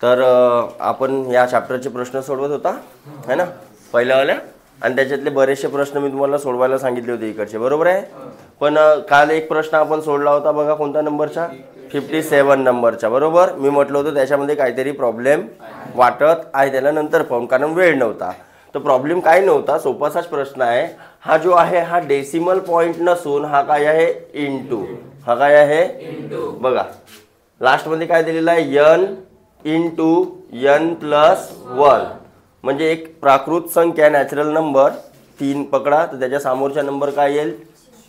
तर आपण या चॅप्टरचे प्रश्न सोडवत होता है ना पहिल्यावाल्या, आणि त्याच्यातले बरेचसे प्रश्न मी तुम्हाला सोडवायला सांगितले होते इकडचे, बरोबर आहे. पण काल एक प्रश्न आपण सोडला होता बघा, कोणत्या नंबरचा, 57 नंबरचा, बरोबर. मी म्हटलं होतं त्याच्यामध्ये काहीतरी प्रॉब्लेम वाटत आहे, त्याला नंतर पाहून, कारण वेळ नव्हता. तर प्रॉब्लेम काही नव्हता, सोपासाच प्रश्न आहे. हा जो आहे हा डेसिमल पॉईंट नसून हा काय आहे, इंटू. हा काय आहे, बघा लास्टमध्ये काय दिलेलं आहे, n इंटू n+1, म्हणजे एक प्राकृत संख्या नॅचरल नंबर 3 पकडा, तर त्याच्या समोरचा नंबर काय येईल,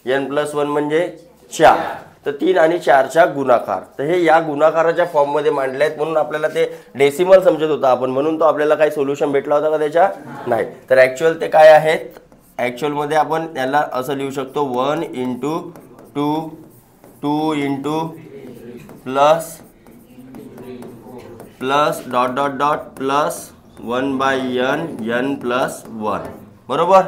n+1 म्हणजे 4. तर 3 आणि 4चा गुणाकार. तर हे या गुणाकाराच्या फॉर्ममध्ये मांडले आहेत, म्हणून आपल्याला ते डेसिमल समजत होता आपण, म्हणून तो आपल्याला काही सोल्युशन भेटला होता का त्याच्या, नाही. तर ॲक्च्युअल ते काय आहेत, ॲक्च्युअलमध्ये आपण त्याला असं लिहू शकतो 1 into 2, 2 into plus dot dot dot plus 1/n n+1, बरोबर.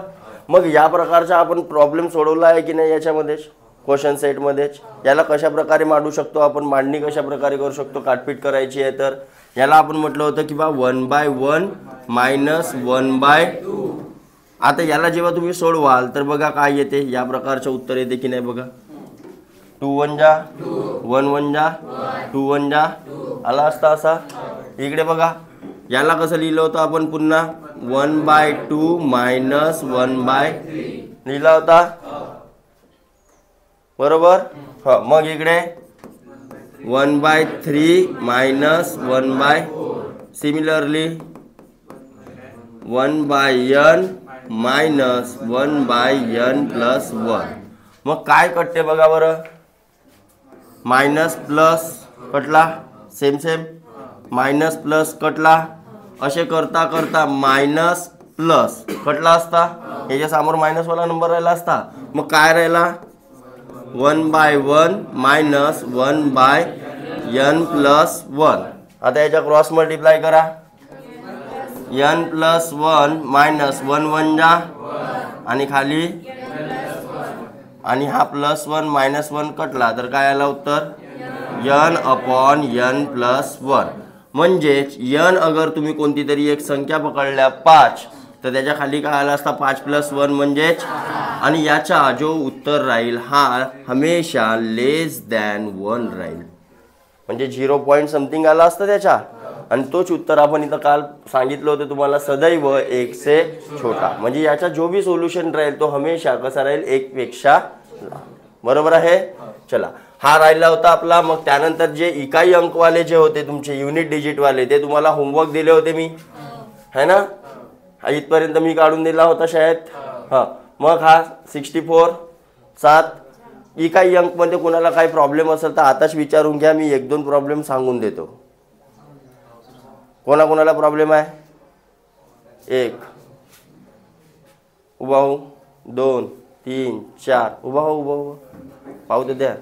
मग या प्रकारचा आपण प्रॉब्लेम सोडवला आहे की नाही याच्यामध्येच, क्वेश्चन सेटमध्येच. याला कशा प्रकारे मांडू शकतो आपण, मांडणी कशा प्रकारे करू शकतो, काटपीट करायची आहे. तर याला आपण म्हटलं होतं की बा 1/1 -1/2. आता याला जेव्हा तुम्ही सोडवाल तर बघा काय येते, या प्रकारचं उत्तर येते की नाही बघा. 2 1 जा 1 1 जा 2 1 जा आला असता असा. इकडे बघा याला कसं लिहिलं होतं आपण, पुन्हा 1/2 -1/3 लिहिला होता, बरोबर. हो, मग इकडे 1/3 -1/4, सिमिलरली 1/n -1/n+1. मग काय कटते बघा बरं, मायनस प्लस कटला, सेम मायनस प्लस कटला, असे करता करता मायनस प्लस कटला असता, याच्या समोर मायनसवाला नंबर राहिला असता. मग काय राहिला, 1/1 -1/n+1. आता याच्या क्रॉस मल्टिप्लाय करा, n+1 -1 1 जा आणि खाली, आणि हा +1 -1 कटला, तर काय आला उत्तर, n/n+1. म्हणजेच n अगर तुम्ही कोणती तरी एक संख्या पकडल्या 5, तर त्याच्या खाली काय आला असता, 5 + 1 म्हणजेच, आणि याचा जो उत्तर राहील हा हमेशा <1 राहील, म्हणजे 0 समथिंग आला असतं त्याच्या. आणि तोच उत्तर आपण इथं काल सांगितलं होतं तुम्हाला, सदैव 1 से छोटा. म्हणजे याचा जो भी सोल्युशन राहील तो हमेशा कसा राहील, 1 पेक्षा, बरोबर आहे. चला, हा राहिला होता आपला. मग त्यानंतर जे इकाई अंकवाले जे होते तुमचे, युनिट डिजिटवाले, ते तुम्हाला होमवर्क दिले होते मी, है ना. इथपर्यंत मी काढून दिला होता शायद. हां, मग हा 64 7 इकाई अंकमध्ये कोणाला काही प्रॉब्लेम असेल तर आताच विचारून घ्या, मी 1-2 प्रॉब्लेम सांगून देतो. कोणाकोणाला प्रॉब्लेम आहे, 1 उभा हो, 2 3 4 उभा हो पाहू तर द्या.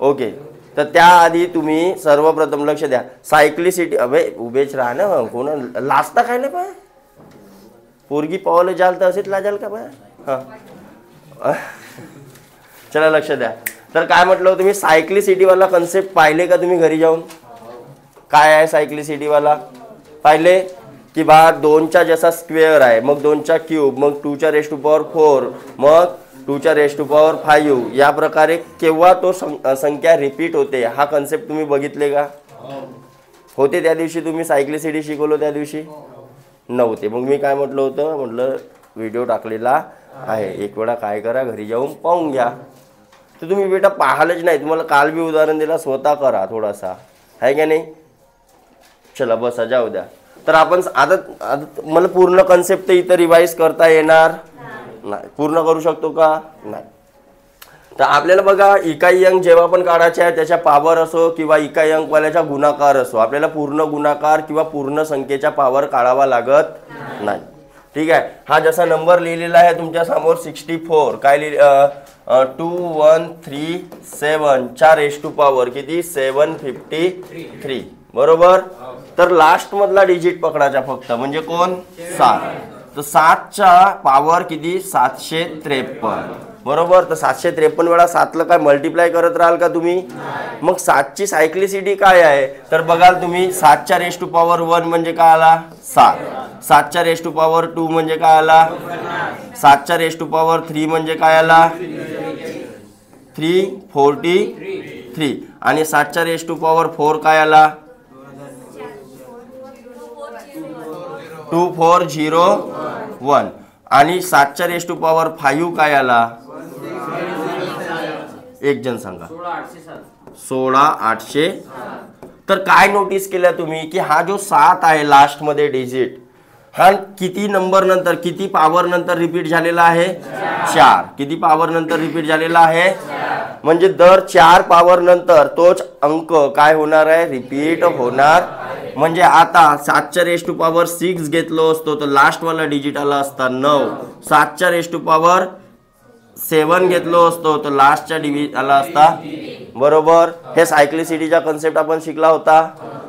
ओके, तर त्याआधी तुम्ही सर्वप्रथम लक्ष द्या, सायक्लिसिटी. अबे उभेच राहा ना, कोण लाजता काय नाही पाय, पोरगी पावलं जाल तर असेच लाजाल का पाय. हां, चला लक्ष द्या. तर काय म्हटलं होतं मी, सायक्लिसिटीवाला कन्सेप्ट पाहिले का तुम्ही घरी जाऊन. काय आहे सायक्लिसिटीवाला, पाहिले की बा 2चा जसा स्क्वेअर आहे, मग 2चा क्यूब, मग 2⁴, मग 2⁵ या प्रकारे केव्हा तो संख्या रिपीट होते, हा कन्सेप्ट तुम्ही बघितले का, होते त्या दिवशी तुम्ही सायक्लिसिटी शिकवलो त्या दिवशी नव्हते. मग मी काय म्हटलं होतं, म्हटलं व्हिडिओ टाकलेला आहे, एक वेळा काय करा, घरी जाऊन पाहून घ्या. तर तुम्ही बेटा पाहालच नाही, तुम्हाला काल बी उदाहरण दिला, स्वतः करा थोडासा, आहे का नाही. चला बसा, जाऊ द्या. तर आपण आता मला पूर्ण कन्सेप्ट इथं रिवाइज करता येणार नाही, पूर्ण करू शकतो का, नाही. तर आपल्याला बघा, इकाई अंक जेव्हा पण काढायचे आहे, त्याच्या पावर असो किंवा इकाई अंकवाल्याचा गुणाकार असो, आपल्याला पूर्ण गुणाकार किंवा पूर्ण संख्येचा पावर काढावा लागत नाही. ठीक आहे. हा जसा नंबर लिहिलेला आहे तुमच्या समोर 64, काय 2137, 4 किती 753, बरोबर. तर लास्ट मधला डिजिट पकडायचा फक्त, म्हणजे कोण, 7. तर 7चा पावर किती 753, बरोबर. तर 753 वेळा 7 ला काय मल्टिप्लाय करत राहाल का तुम्ही? मग 7ची सायक्लिसिटी काय आहे तर बघाल तुम्ही. 7च्या रेस टू पॉवर 1 म्हणजे काय आला 7. 7च्या रेस टू पॉवर 2 म्हणजे काय आला 7च्या रेस टू पॉवर 3 म्हणजे काय आला 343. आणि 7च्या रेस टू पॉवर 4 काय आला 2401. आणि 7च्या रेस टू पॉवर 5 काय आला एक जण सांगा 16800. तर काय नोटीस केलं तुम्ही की हा जो 7 आहे लास्ट मध्ये डिजिट हा किती नंबर नंतर किती पॉवर नंतर रिपीट झालेला आहे 4. किती पॉवर नंतर रिपीट झालेला आहे म्हणजे दर 4 पॉवर नंतर तोच अंक काय होणार आहे रिपीट होणार. म्हणजे आता 7च्या रेस टू पॉवर 6 घेतलो असतो तर लास्ट वाला डिजिट आला असता 9. 7च्या रेस टू पॉवर 7 घेतलो असतो तर लास्टच्या डिजिट आला असता बरोबर. हे सायक्लिसिटीचा कन्सेप्ट आपण शिकला होता.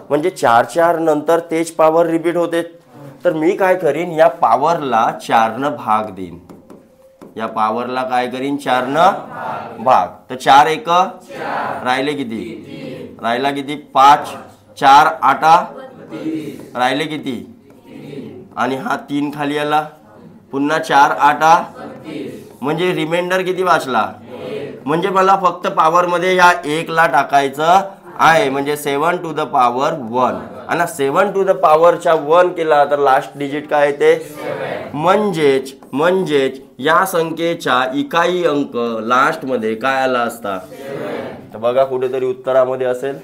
म्हणजे 4 नंतर तेच पॉवर रिपीट होते. तर मी काय करीन या पॉवरला 4 भाग देईन. या पॉवरला काय करीन 4 भाग. तर 4 एक राहिले किती राहिला किती 5. 4 8 राहिले किती आणि हा 3 खाली आला पुन्हा 4 8 म्हणजे रिमाइंडर किती वाचला. म्हणजे मला फक्त पॉवर मध्ये या 1 ला टाकायचं आहे. म्हणजे 7 टू द पॉवर 1. आणि 7 टू द पॉवरच्या 1 केला तर लास्ट डिजिट काय येते म्हणजेच या संख्येचा इकाई अंक लास्ट मध्ये काय आला असता. तर बघा कुठेतरी उत्तरामध्ये असेल.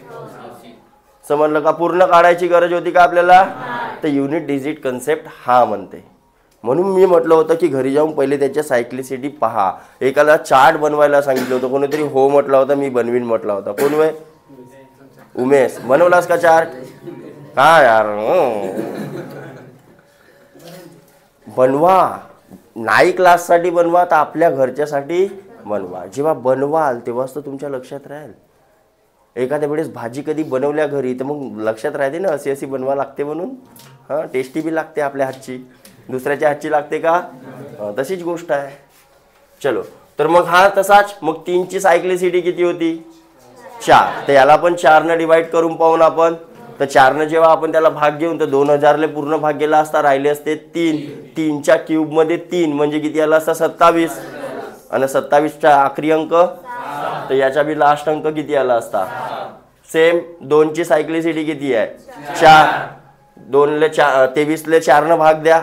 समजलं का. पूर्ण काढायची गरज होती का आपल्याला. तर युनिट डिजिट कन्सेप्ट हा म्हणते. म्हणून मी म्हटलं होतं की घरी जाऊन पहिले त्याच्या सायक्लिसिटी पहा. एकाला चार्ट बनवायला सांगितलं होतं कोणीतरी हो म्हटलं होतं मी बनवीन म्हटलं होतं. कोण वे उमेश बनवलास का चार्ट काय यार बनवा. नाही क्लाससाठी बनवा तर आपल्या घरच्यासाठी बनवा. जेव्हा बनवाल तेव्हाच तर तुमच्या लक्षात राहील. एखाद्या वेळेस भाजी कधी बनवल्या घरी तर मग लक्षात राहते ना अशी अशी बनवा लागते म्हणून. हां टेस्टी बी लागते आपल्या हातची. दुसऱ्याच्या हातची लागते का तशीच गोष्ट आहे. चलो तर मग हा तसाच. मग 3ची सायक्लिसिटी किती होती 4. तर याला पण 4 डिवाइड करून पाहून आपण. तर 4 जेव्हा आपण त्याला भाग घेऊन तर 2000 पूर्ण भाग गेला असता राहिले असते 3. 3च्या क्यूब मध्ये 3 म्हणजे किती आला असता 27. आणि 27चा आखरी अंक तर याचा बी लास्ट अंक किती आला असता सेम. 2ची सायक्लिसिटी किती आहे 4. 23 4 भाग द्या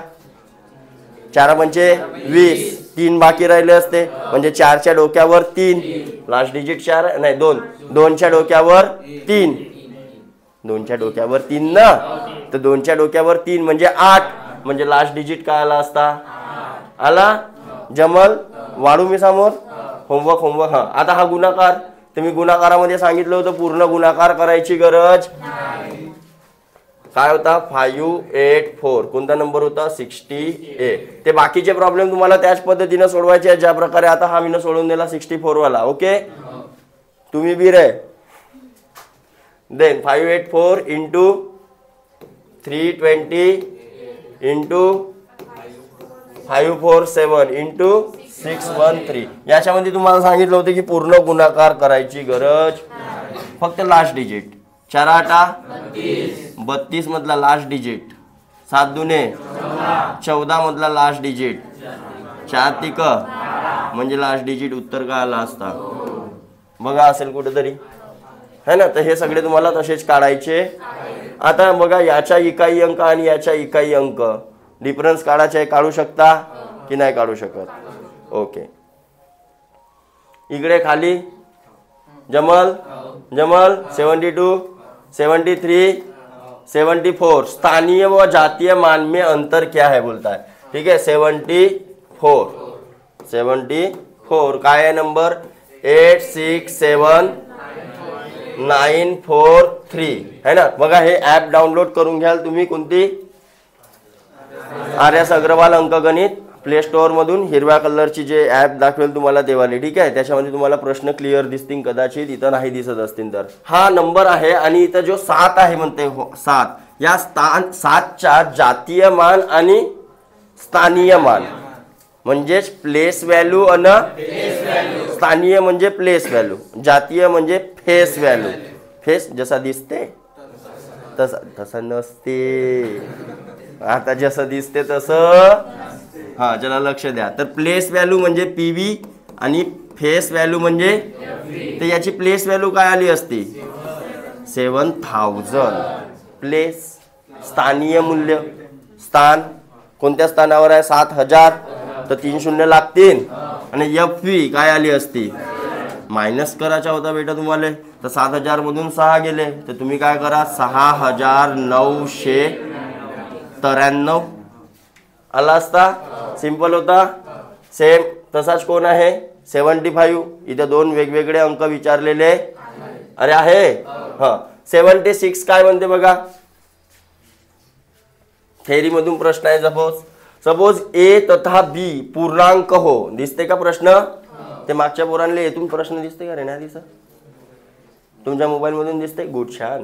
4 म्हणजे 20. 3 बाकी राहिले असते म्हणजे 4च्या डोक्यावर 3 लास्ट डिजिट 4 नाही 2. 2च्या डोक्यावर 3 2च्या डोक्यावर 3 ना. तर 2च्या डोक्यावर 3 म्हणजे 8 म्हणजे लास्ट डिजिट काय आला असता आला. जमल वाढू मी समोर होमवर्क. हा आता हा गुणाकार. तर मी गुणाकारामध्ये सांगितलं होतं पूर्ण गुणाकार करायची गरज काय होता 584. कोणता नंबर होता 68. ते बाकीचे प्रॉब्लेम तुम्हाला त्याच पद्धतीने सोडवायचे आहेत ज्या प्रकारे आता हा मी सोडून दिला 64 वाला. ओके तुम्ही बी रे. Then 584 into 320 into 547 into 613. याच्यामध्ये तुम्हाला सांगितलं होतं की पूर्ण गुणाकार करायची गरज फक्त लास्ट डिजिट. 4 8 32 मधला लास्ट डिजिट. 7 दुने 14 मधला लास्ट डिजिट. 4 3 म्हणजे लास्ट डिजिट उत्तर काय आला असता बघा असेल कुठेतरी है ना. तर हे सगळे तुम्हाला तसेच काढायचे. आता बघा याच्या इकाई अंक आणि याच्या इकाई अंक डिफरन्स काढायचे आहे. काढू शकता की नाही काढू शकत. ओके इकडे खाली जमल 72 73 74. स्थानीय व जातीय मान में अंतर क्या है बोलता है. ठीक है 74 काय आहे नंबर 867943 है ना. बघा हे ऍप डाउनलोड करून घ्याल तुम्ही कोणती आर्यस अग्रवाल अंकगणित प्ले स्टोअर मधून. हिरव्या कलरची जे ऍप दाखवेल तुम्हाला तेवाली. ठीक आहे त्याच्यामध्ये तुम्हाला प्रश्न क्लिअर दिसतील कदाचित. इथं नाही दिसत असतील तर हा नंबर आहे. आणि इथं जो 7 आहे म्हणते 7 या 7च्या जातीय मान आणि स्थानीय मान म्हणजेच प्लेस व्हॅल्यू आणि स्थानीय म्हणजे प्लेस व्हॅल्यू, जातीय म्हणजे फेस व्हॅल्यू. फेस जसा दिसते तसा तसा नसते, आता जसं दिसते तसं. हा चला लक्ष द्या. तर प्लेस व्हॅल्यू म्हणजे पीव्ही आणि फेस व्हॅल्यू म्हणजे, तर याची प्लेस व्हॅल्यू काय आली असती 7000. प्लेस स्थानीय मूल्य, स्थान कोणत्या स्थानावर आहे 7000, तर 3 शून्य लागतील. आणि एफ व्ही काय आली असती, मायनस करायचा होता बेटा तुम्हाला, तर 7000 मधून 6 गेले, तर तुम्ही काय करा 6993 आला असता. सिंपल होता. सेम तसाच कोण आहे 75. इथे 2 वेगवेगळे अंक विचारलेले अरे आहे. हा 76 काय म्हणते बघा, थेअरी मधून प्रश्न आहे. सपोज ए तथा बी पूर्णांक हो. दिसते का प्रश्न, ते मागच्या पोरांना येथून प्रश्न दिसते का रे, नाही दिसत तुमच्या मोबाईल मधून दिसते. गुड, छान.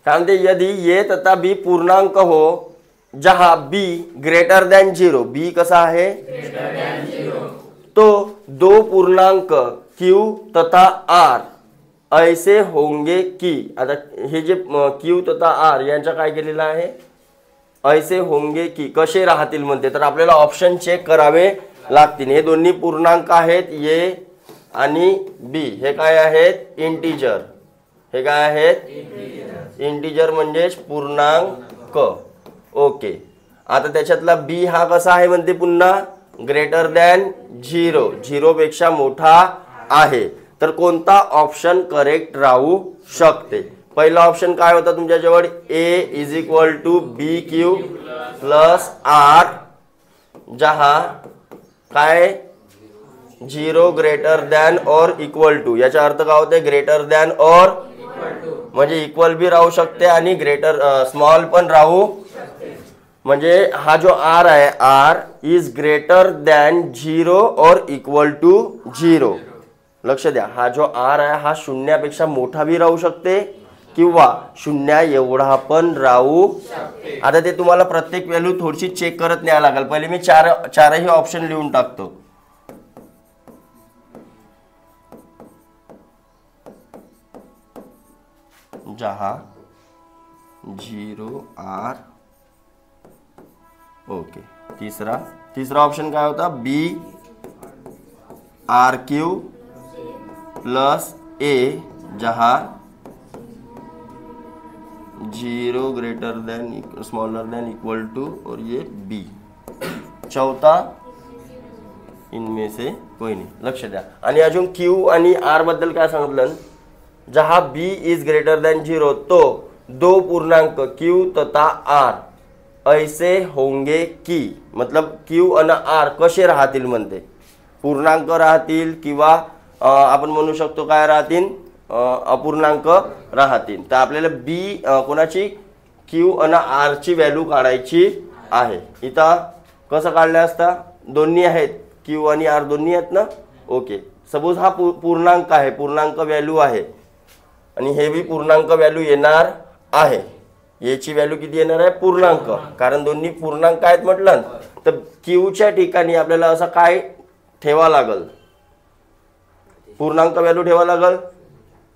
काय म्हणते, यदि ए तथा बी पूर्णांक हो जहा बी ग्रेटर दॅन 0, बी कसा आहे तो 2 पूर्णांक क्यू तथा आर ऐसे होंगे की. आता हे जे क्यू तथा आर यांचा काय केलेला आहे, ऐसे होंगे की कसे राहतील म्हणते. तर आपल्याला ऑप्शन चेक करावे लागतील. हे दोन्ही पूर्णांक आहेत, ए आणि बी. हे काय आहेत इंटिजर. हे काय आहेत इंटिजर म्हणजेच पूर्णांक. ओके. आता त्याच्यातला बी हा कसा आहे म्हणते पुन्हा ग्रेटर दॅन 0, 0 पेक्षा मोठा आहे. तर कोणता ऑप्शन करेक्ट राहू शकते. पहिला ऑप्शन काय होता तुमच्याजवळ, A is equal to B Q plus R जहा काय 0 ग्रेटर दॅन और इक्वल टू. याचा अर्थ काय होते ग्रेटर दॅन और, म्हणजे इक्वल बी राहू शकते आणि ग्रेटर स्मॉल पण राहू. म्हणजे हा जो आर आहे, आर इज ग्रेटर दॅन 0 और इक्वल टू 0. लक्ष द्या, हा जो आर आहे हा शून्यापेक्षा मोठा बी राहू शकते किंवा शून्या एवढा पण राहू. आता ते तुम्हाला प्रत्येक व्हॅल्यू थोडीशी चेक करत न्यायला लागेल. पहिले मी चारही ऑप्शन लिहून टाकतो. जहा 0 आर. ओके. तिसरा ऑप्शन काय होता, B R Q plus A जहा 0 greater than smaller than equal to और ये बी. चौथा इनमें से कोई नहीं. लक्ष द्या. आणि अजून क्यू आणि आर बद्दल काय सांगितलं, जहा बी इज ग्रेटर देन 0 तो 2 पूर्णांक क्यू तथा आर ऐसे होंगे की. मतलब क्यू आणि आर कसे राहतील म्हणते, पूर्णांक राहतील किंवा आपण म्हणू शकतो काय राहतील अपूर्णांक राहतील. तर आपल्याला बी कोणाची क्यू आणि आर ची व्हॅल्यू काढायची आहे. इथं कसं काढलं असता, दोन्ही आहेत क्यू आणि आर दोन्ही आहेत ना. ओके. सपोज हा पूर्णांक आहे, पूर्णांक व्हॅल्यू आहे आणि हे बी पूर्णांक व्हॅल्यू येणार आहे. याची व्हॅल्यू किती येणार आहे पूर्णांक, कारण दोन्ही पूर्णांक आहेत म्हटलं. तर क्यूच्या ठिकाणी आपल्याला असं काय ठेवा लागल, पूर्णांक व्हॅल्यू ठेवा लागल.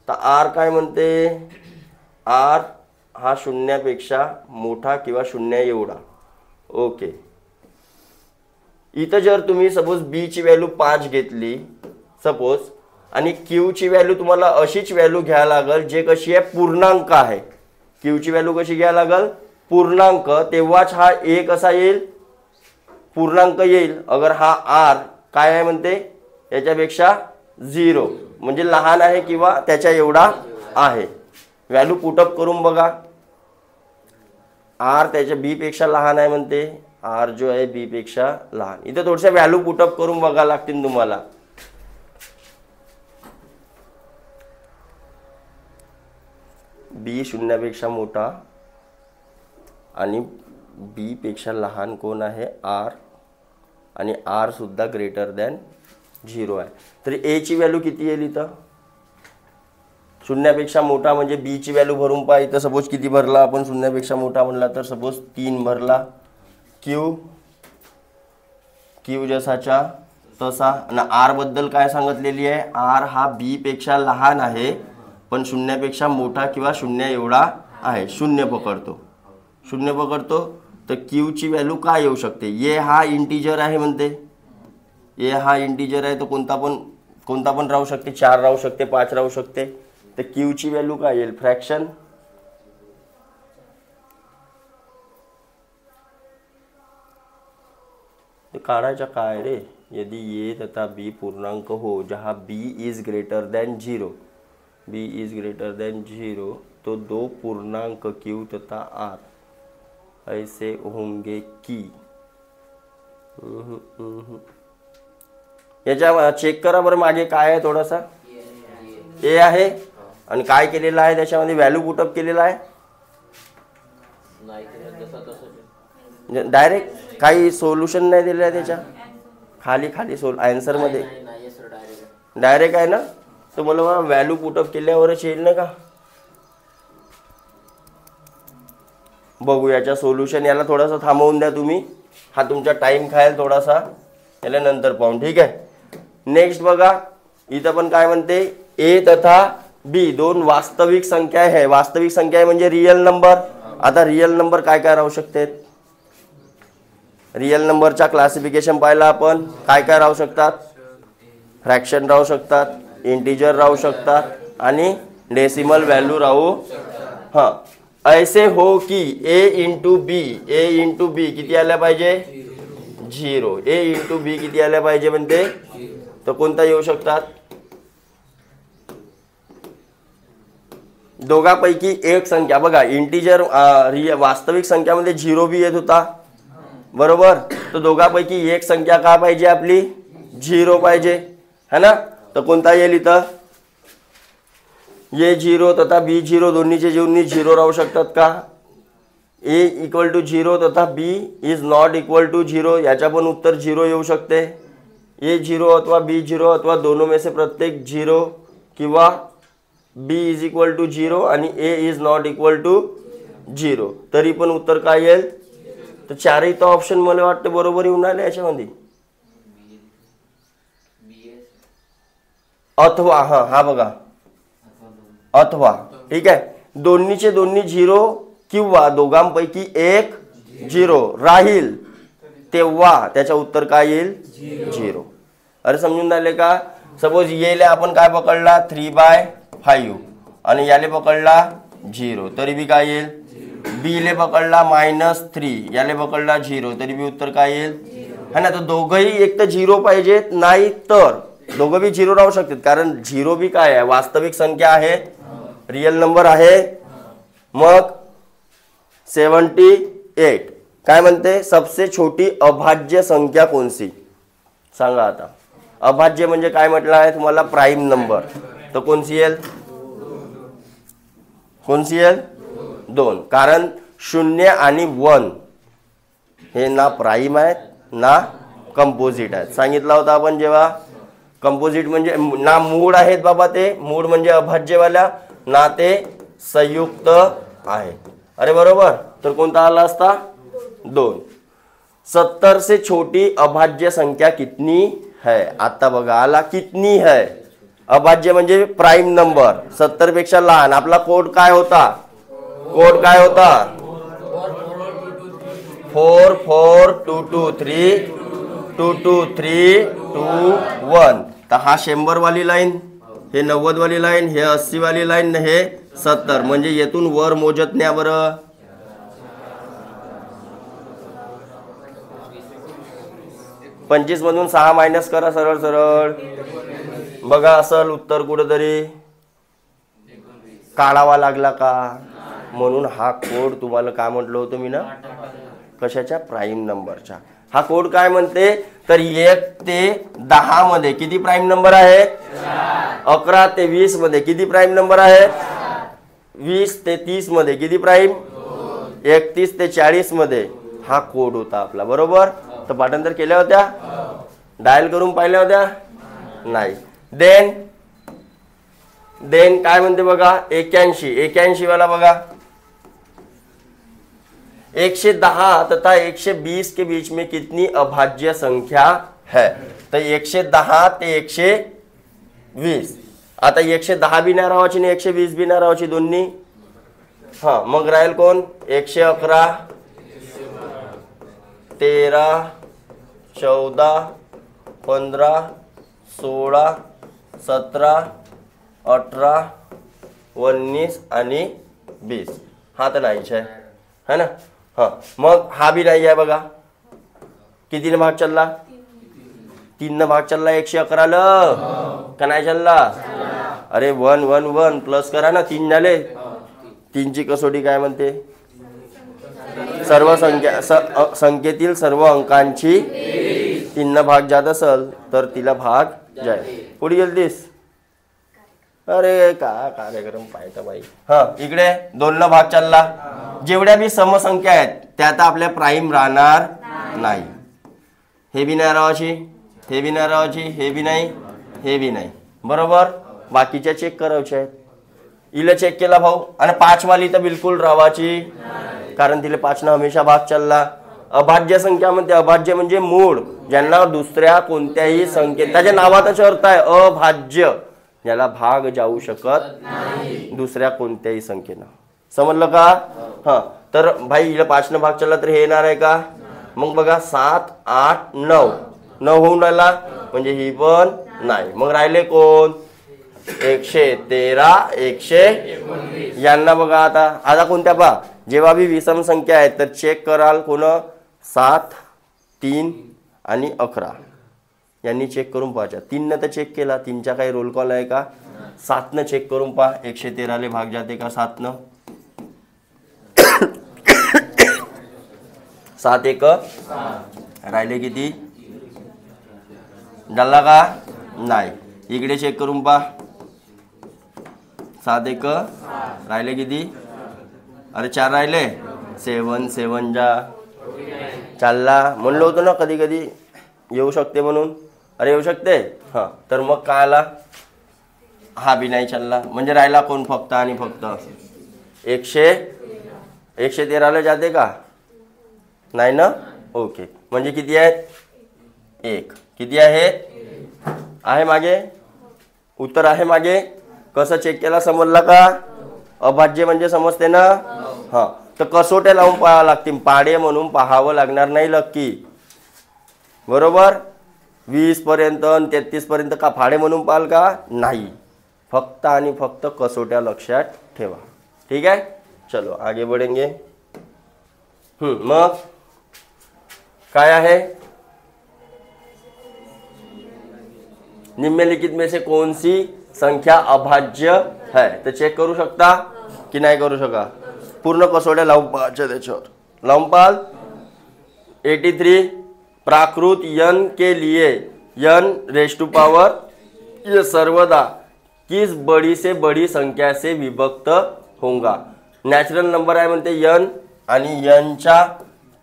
तर आर काय म्हणते, आर हा शून्यापेक्षा मोठा किंवा शून्य एवढा. ओके. इथं जर तुम्ही सपोज बी ची व्हॅल्यू 5 घेतली सपोज, आणि क्यू ची व्हॅल्यू तुम्हाला अशीच व्हॅल्यू घ्यायला लागल जे कशी आहे पूर्णांक आहे. क्यू ची व्हॅल्यू कशी घ्यायला लागल पूर्णांक, तेव्हाच हा ए कसा येईल पूर्णांक येईल. अगर हा आर काय आहे म्हणते याच्यापेक्षा 0 म्हणजे लहान आहे किंवा त्याच्या एवढा आहे. व्हॅल्यू पुटअप करून बघा, आर त्याच्या बी पेक्षा लहान आहे म्हणते, आर जो आहे बी पेक्षा लहान. इथे थोडशा व्हॅल्यू पुटअप करून बघा लागतील तुम्हाला. बी शून्यापेक्षा मोठा आणि बी पेक्षा लहान कोण आहे आर, आणि आर सुद्धा ग्रेटर दॅन 0 आहे. तर ए ची व्हॅल्यू किती येईल इथं, शून्यापेक्षा मोठा म्हणजे बी ची व्हॅल्यू भरून पहा. इथं सपोज किती भरला आपण, शून्यापेक्षा मोठा म्हणला तर सपोज 3 भरला. क्यू क्यू जसाच्या तसा. आणि आर बद्दल काय सांगितलेली आहे, आर हा बी पेक्षा लहान आहे पण शून्यापेक्षा मोठा किंवा शून्य एवढा आहे. शून्य पकडतो, शून्य पकडतो तर क्यूची व्हॅल्यू काय येऊ शकते. ए हा इंटिजर आहे म्हणते, ए हा इंटिजर आहे तर कोणता पण राहू शकते, 4 राहू शकते, 5 राहू शकते. तर क्यूची व्हॅल्यू काय येईल, फ्रॅक्शन. ते काढायचा काय रे, यदि ए तथा बी पूर्णांक हो जहाँ B is greater than 0, B is greater than 0 तो दो पूर्णांक क्यू तथा आर ऐसे होंगे की. याच्या चेक करा बरं मागे काय आहे, थोडासा ए आहे आणि काय केलेलं आहे त्याच्यामध्ये व्हॅल्यू पुटअप केलेला आहे. डायरेक्ट काही सोल्युशन नाही दिलेलं आहे त्याच्या खाली आन्सर मध्ये डायरेक्ट आहे ना. तर मला व्हॅल्यू पुटअप केल्यावरच येईल ना का. बघू याच्या सोल्युशन, याला थोडासा थांबवून द्या तुम्ही, हा तुमचा टाइम खायला थोडासा, याला नंतर पाहून. ठीक आहे. नेक्स्ट बघा, इथं पण काय म्हणते, ए तथा बी दोन वास्तविक संख्या आहे. वास्तविक संख्या आहे म्हणजे रियल नंबर. आता रियल नंबर काय काय राहू शकते, रियल नंबरचा क्लासिफिकेशन पाहिला आपण. काय काय राहू शकतात, फ्रॅक्शन राहू शकतात, इंटिजर राहू शकतात आणि डेसिमल व्हॅल्यू राहू. हां, ऐसे हो की ए इंटू बी किती आल्या पाहिजे, 0. ए इंटू बी किती आल्या पाहिजे म्हणते, तर कोणता येऊ शकतात, दोघांपैकी एक संख्या. बघा इंटिजर वास्तविक संख्यामध्ये 0 बी येत होता बरोबर. तर दोघांपैकी एक संख्या काय पाहिजे आपली, 0 पाहिजे है ना. तर कोणता येईल इथं, ए 0 तथा बी 0 दोन्हीचे दोन्ही 0 राहू शकतात का. ए इक्वल टू 0 तथा बी इज नॉट इक्वल टू 0, याच्या पण उत्तर 0 येऊ शकते. ए 0 अथवा बी 0 अथवा दोनों में से प्रत्येक 0 किंवा बी इज इक्वल टू 0 आणि ए इज नॉट इक्वल टू 0, तरी पण उत्तर काय येईल. तर चारही तो ऑप्शन मला वाटतं बरोबर येऊन आले याच्यामध्ये. अथवा हा बघा अथवा, ठीक आहे. दोन्हीचे दोन्ही 0 किंवा दोघांपैकी एक 0 राहील तेव्हा त्याचं उत्तर काय येईल, 0. अरे समजून आले का. सपोज येले आपण काय पकडला 3/5 आणि याले पकडला 0 तरी बी काय येईल. बी ले पकडला -3 याले पकडला 0 तरी बी उत्तर काय येईल है ना. तर दोघंही एक तर 0 पाहिजेत, नाही तर दोघं बी 0 राहू शकतात, कारण 0 बी काय आहे, वास्तविक संख्या आहे, रियल नंबर आहे. मग 78 काय म्हणते, सबसे छोटी अभाज्य संख्या कोणती सांगा. आता अभाज्य म्हणजे काय म्हटलं आहे तुम्हाला, प्राईम नंबर. तर कोणती येईल, कोणती येईल, 2. कारण 0 आणि 1 हे ना प्राईम आहेत ना कंपोजिट आहेत. सांगितलं होतं आपण जेव्हा. कंपोजिट म्हणजे ना मूळ आहेत बाबा, ते मूळ म्हणजे अभाज्यवाल्या, ना ते संयुक्त आहे. अरे बरोबर. तर कोणता आला असता, 2. 70 से छोटी अभाज्य संख्या कितनी है. आता बघा आला कितनी है. अभाज्य म्हणजे प्राईम नंबर, 70 पेक्षा लहान. आपला कोड काय होता, 44223 223 2 1. तर हा 100 वाली लाईन, हे 90 वाली लाईन, हे 80 वाली लाईन, हे 70. म्हणजे येथून वर मोजत न्या बरं. पंचवीस मधून 6 मायनस करा सरळ सरळ. बघा असल उत्तर कुठेतरी काढावा लागला का. म्हणून हा कोड तुम्हाला काय म्हटलं होतं मी ना, कशाच्या, प्राईम नंबरच्या. हा कोड काय म्हणते, तर 1 ते 10 मध्ये किती प्राईम नंबर आहे, 11 ते 20 मध्ये किती प्राईम नंबर आहे, 20 ते 30 मध्ये किती प्राईम, 31 ते 40 मध्ये. हा कोड होता आपला बरोबर. तर पाठांतर केल्या होत्या, डायल करून पाहिल्या होत्या नाही. देन काय म्हणते बघा, 81 वाला बघा. 110 तथा 120 के बीच में कितनी अभाज्य संख्या है? तर 110 ते 120. आता 110 बी नाही राहायची आणि 120 बी नाही राहायची दोन्ही. हा मग राहील कोण? 111, 13, 14, 15, 16, 17, 18, 19 आणि 20. हा तर नाहीच आहे है ना. हा मग हा बी नाही आहे बघा. कितीने भाग चालला? 3 भाग चालला 111 ला का नाही चालला? अरे 1 1 1 प्लस करा ना, 3 झाले. 3 ची कसोटी काय म्हणते? सर्व संख्येतील सर्व अंकांची 3 भाग जात असेल तर तिला भाग जाईल. पुढे गेलतीस? अरे का कार्यक्रम पाहायचा बाई. हा इकडे 2 भाग चालला. जेवढ्या बी समसंख्या आहेत त्यात आपल्या प्राईम राहणार नाही. हे बी नाही राहायची, हे बी नाही राहायची, हे बी नाही, हे बी नाही. बरोबर. बाकीच्या चेक करायच्या आहेत. इला चेक केला भाऊ आणि 5 वाली तर बिलकुल राहायची, कारण तिला 5 न हमेशा भाग चालला. अभाज्य संख्या म्हणते. अभाज्य म्हणजे मूळ, ज्यांना दुसऱ्या कोणत्याही संख्येत, त्याच्या नावाचाच अर्थ आहे अभाज्य, ज्याला भाग जाऊ शकत दुसऱ्या कोणत्याही संख्येनं. समजलं का? हा तर भाई हिला 5 न भाग चालला तर हे येणार आहे का? मग बघा 7 8 9 9 होऊन राहिला म्हणजे ही पण नाही. मग राहिले कोण? 113, 119. यांना बघा आता कोणत्या पहा, जेव्हा बी विषम संख्या आहेत तर चेक कराल कोण? 7, 3 आणि 11 यांनी चेक करून पाहायच्या. 3 न तर चेक केला, 3चा काही रोल कॉल आहे का? 7 न चेक करून पहा 113 ले भाग जाते का 7 न? 7 1 राहिले किती? झाला का? नाही. इकडे चेक करून पहा 7 1 राहिले किती? अरे 4 राहिले. 7 7 जा चालला. म्हणलं होतं ना कधी कधी येऊ शकते म्हणून. अरे येऊ शकते. हा तर मग काय आला? हा बी नाही चालला म्हणजे राहिला कोण? फक्त आणि फक्त 113 ला जाते का? नाही ना. ओके. म्हणजे किती आहेत? 1. किती आहेत? आहे मागे. उत्तर आहे मागे. कसं चेक केला समजला का? अभाज्य म्हणजे समजते ना. हा तर कसोट्या लावून पाहावं लागतील. पाडे म्हणून पाहावं लागणार नाही लक्की. बरोबर. 20 पर्यंत 33 पर्यंत का फाडे म्हणून पाहाल का? नाही. फक्त आणि फक्त कसोट्या लक्षात ठेवा. ठीक आहे. चलो आगे बढ़ेंगे. मग काय आहे? निम्नलिखित में से कौन सी संख्या अभाज्य है? तर चेक करू शकता की नाही करू शका? पूर्ण कसोट्या लावून पाहायच्या त्याच्यावर. लावून पाहाल. 83 प्राकृत n के लिए n रेज़ टू पावर ये सर्वदा किस बड़ी से बड़ी संख्या से विभक्त होगा? नॅचरल नंबर आहे म्हणते n आणि n चा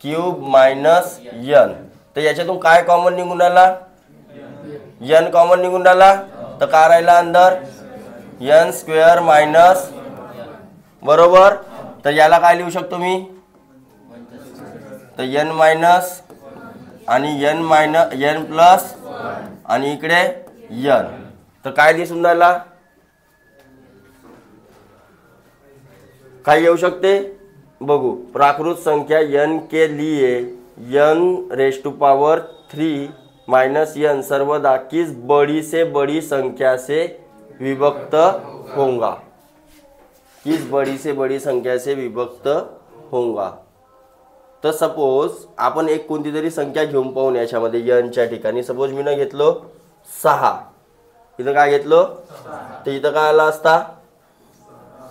क्यूब मायनस n. तर याच्यातून काय कॉमन निघून आला? n कॉमन निघून आला तर काय राहिला अंदर? n square minus. बरोबर. तर याला काय लिहू शकतो मी? तर n मायनस आणि n मायनस n प्लस आणि इकडे n. तर काय दिसून राहिला? काय येऊ शकते बघू. प्राकृत संख्या n के लिए n raise to power 3 minus n सर्वदा किस बड़ी से बड़ी संख्या से विभक्त होगा? किस बड़ी से बड़ी संख्या से विभक्त होगा? तर सपोज आपण एक कोणती तरी संख्या घेऊन पाहून याच्यामध्ये n च्या ठिकाणी. सपोज मी न घेतलो 6. इथं काय घेतलो? तर इथं काय आला असता?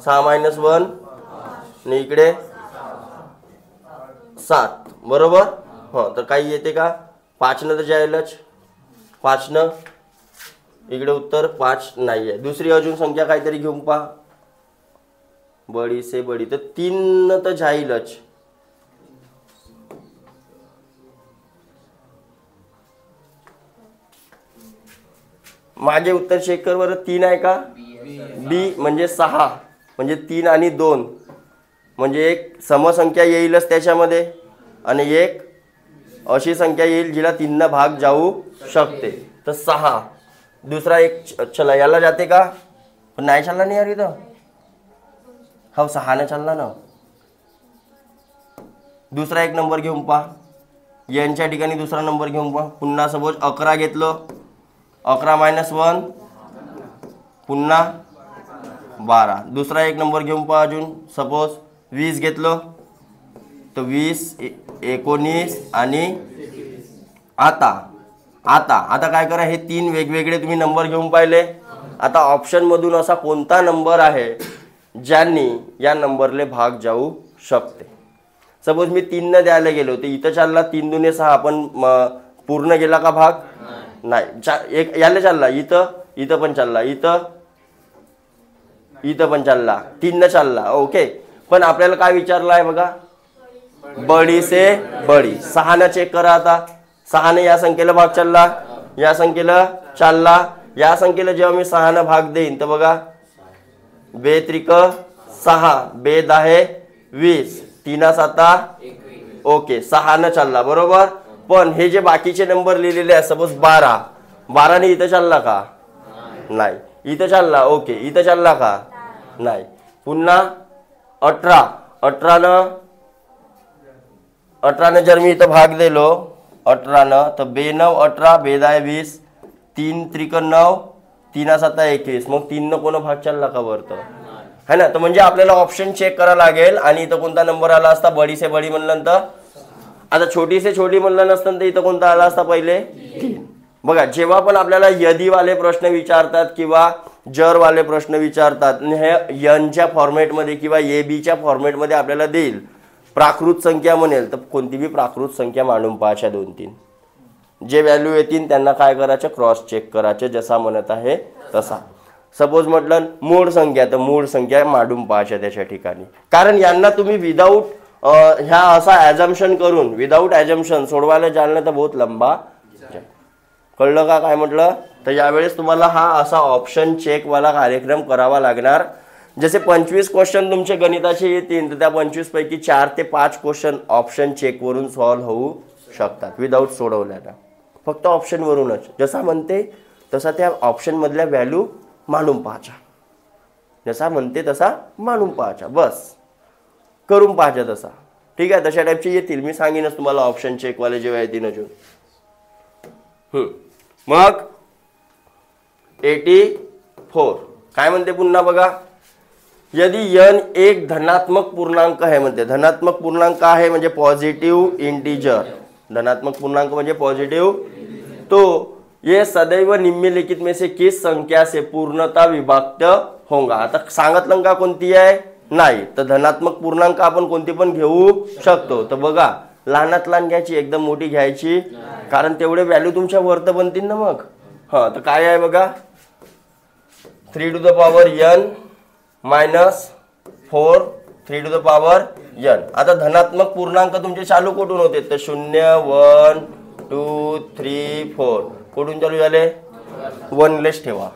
6 मायनस 1 आणि इकडे 7. बरोबर. हो तर काही येते का? 5 न तर जायलाच. 5 न इकडे उत्तर 5 नाही आहे. दुसरी अजून संख्या काहीतरी घेऊन पहा. बडी से बडी. तर 3 न तर जाईलच. मागे उत्तर चेक कर बरं. 3 आहे का? बी म्हणजे 6 म्हणजे 3 आणि 2 म्हणजे एक समसंख्या येईलच त्याच्यामध्ये आणि एक अशी संख्या येईल जिला 3 न भाग जाऊ शकते. तर 6. दुसरा एक चला याला जाते का, पण नाही चालला नाही यार इथं. हो 6 ने चालला ना. दुसरा एक नंबर घेऊन पहा, यांच्या ठिकाणी दुसरा नंबर घेऊन पहा. पुन्हा सपोज 11 घेतलो, 11 - 1 पुन्हा 12. दुसरा एक नंबर घेऊन पहा अजून, सपोज 20 घेतलो तर 20, 19 आणि आता काय करा, हे 3 वेगवेगळे तुम्ही नंबर घेऊन पाहिले. आता ऑप्शन मधून असा कोणता नंबर आहे ज्यांनी या नंबरले भाग जाऊ शकते. सपोज मी 3 न द्यायला गेलो तर इथं चालला 3 दुने 6, पण पूर्ण गेला का भाग? नाही. एक याला चालला, इथं पण चालला, इथं पण चालला, 3 न चालला. ओके, पण आपल्याला काय विचारलं आहे बघा, बडी से बडी. 6 न चेक करा. आता 6 ने या संख्येला भाग चालला, या संख्येला चालला, या संख्येला जेव्हा मी 6 न भाग देईन तर बघा, 2 त्रिक 6, 2 10 20, 3 7 ओके 6 न चालला बरोबर. पण हे जे बाकीचे नंबर लिहिलेले आहेत, सपोज 12 ने इथं चालला का? नाही. इथं चालला, ओके. इथं चालला का? नाही. पुन्हा 18 न जर मी इथं भाग दिलो 18 न, तर 2 9 18, 2 10 20, 3 त्रिक 9, 3 7 21. मग 3 न कोण भाग चालला का वरतं? है ना. तर म्हणजे आपल्याला ऑप्शन चेक करावं लागेल. आणि इथं कोणता नंबर आला असता, बडी से बडी म्हणलं तर. आता छोटी से छोटी म्हणलं नसतं तर इथं कोणता आला असता पहिले? 3. बघा, जेव्हा पण आपल्याला यदीवाले प्रश्न विचारतात किंवा जरवाले प्रश्न विचारतात, हे यनच्या फॉर्मॅटमध्ये किंवा एबीच्या फॉर्मॅटमध्ये आपल्याला देईल, प्राकृत संख्या म्हणेल, तर कोणती बी प्राकृत संख्या मांडून पाहायच्या 2-3. जे व्हॅल्यू येतील त्यांना काय करायचं, क्रॉस चेक करायचं, जसा म्हणत आहे तसा. सपोज म्हटलं मूळ संख्या, तर मूळ संख्या मांडून पाहायच्या त्याच्या ठिकाणी. कारण यांना तुम्ही विदाऊट ह्या असा ॲझम्पशन करून, विदाऊट ॲझम्पशन सोडवायला जाणलं तर बहुत लंबा. कळलं का काय म्हटलं? तर यावेळेस तुम्हाला हा असा ऑप्शन चेकवाला कार्यक्रम करावा लागणार. जसे 25 क्वेश्चन तुमचे गणिताचे येतील, तर त्या 25 पैकी 4 ते 5 क्वेश्चन ऑप्शन चेकवरून सॉल्व्ह होऊ शकतात विदाऊट सोडवल्यानं. फक्त ऑप्शनवरूनच जसा म्हणते तसा त्या ऑप्शनमधल्या व्हॅल्यू मांडून पाहायच्या, जसा म्हणते तसा मांडून पाहायच्या, बस करून पाहायच्या तसा. ठीक आहे, तशा टाईपचे येतील. मी सांगेनच तुम्हाला ऑप्शन चेकवाले जेव्हा येतील अजून. मग 84 काय म्हणते पुन्हा बघा, यदि n एक धनात्मक पूर्णांक है म्हणते. धनात्मक पूर्णांक आहे म्हणजे पॉझिटिव्ह इंटीजर. धनात्मक पूर्णांक म्हणजे पॉझिटिव्ह. तो ये सदैव निम्नलिखित में से किस संख्या से पूर्णता विभक्त होगा. आता सांगितलं का कोणती आहे? नाही. तर धनात्मक पूर्णांक आपण कोणती पण घेऊ शकतो. तर बघा, लहानात लहान घ्यायची, एकदम मोठी घ्यायची, कारण तेवढे व्हॅल्यू तुमच्या वर्त बनतील ना मग. तर काय आहे बघा, 3 to the power n - 4 3 to the power n. आता धनात्मक पूर्णांक तुमचे चालू कुठून होते? तर 0 1 2 3 4 कुठून चालू झाले? 1 लेस ठेवा.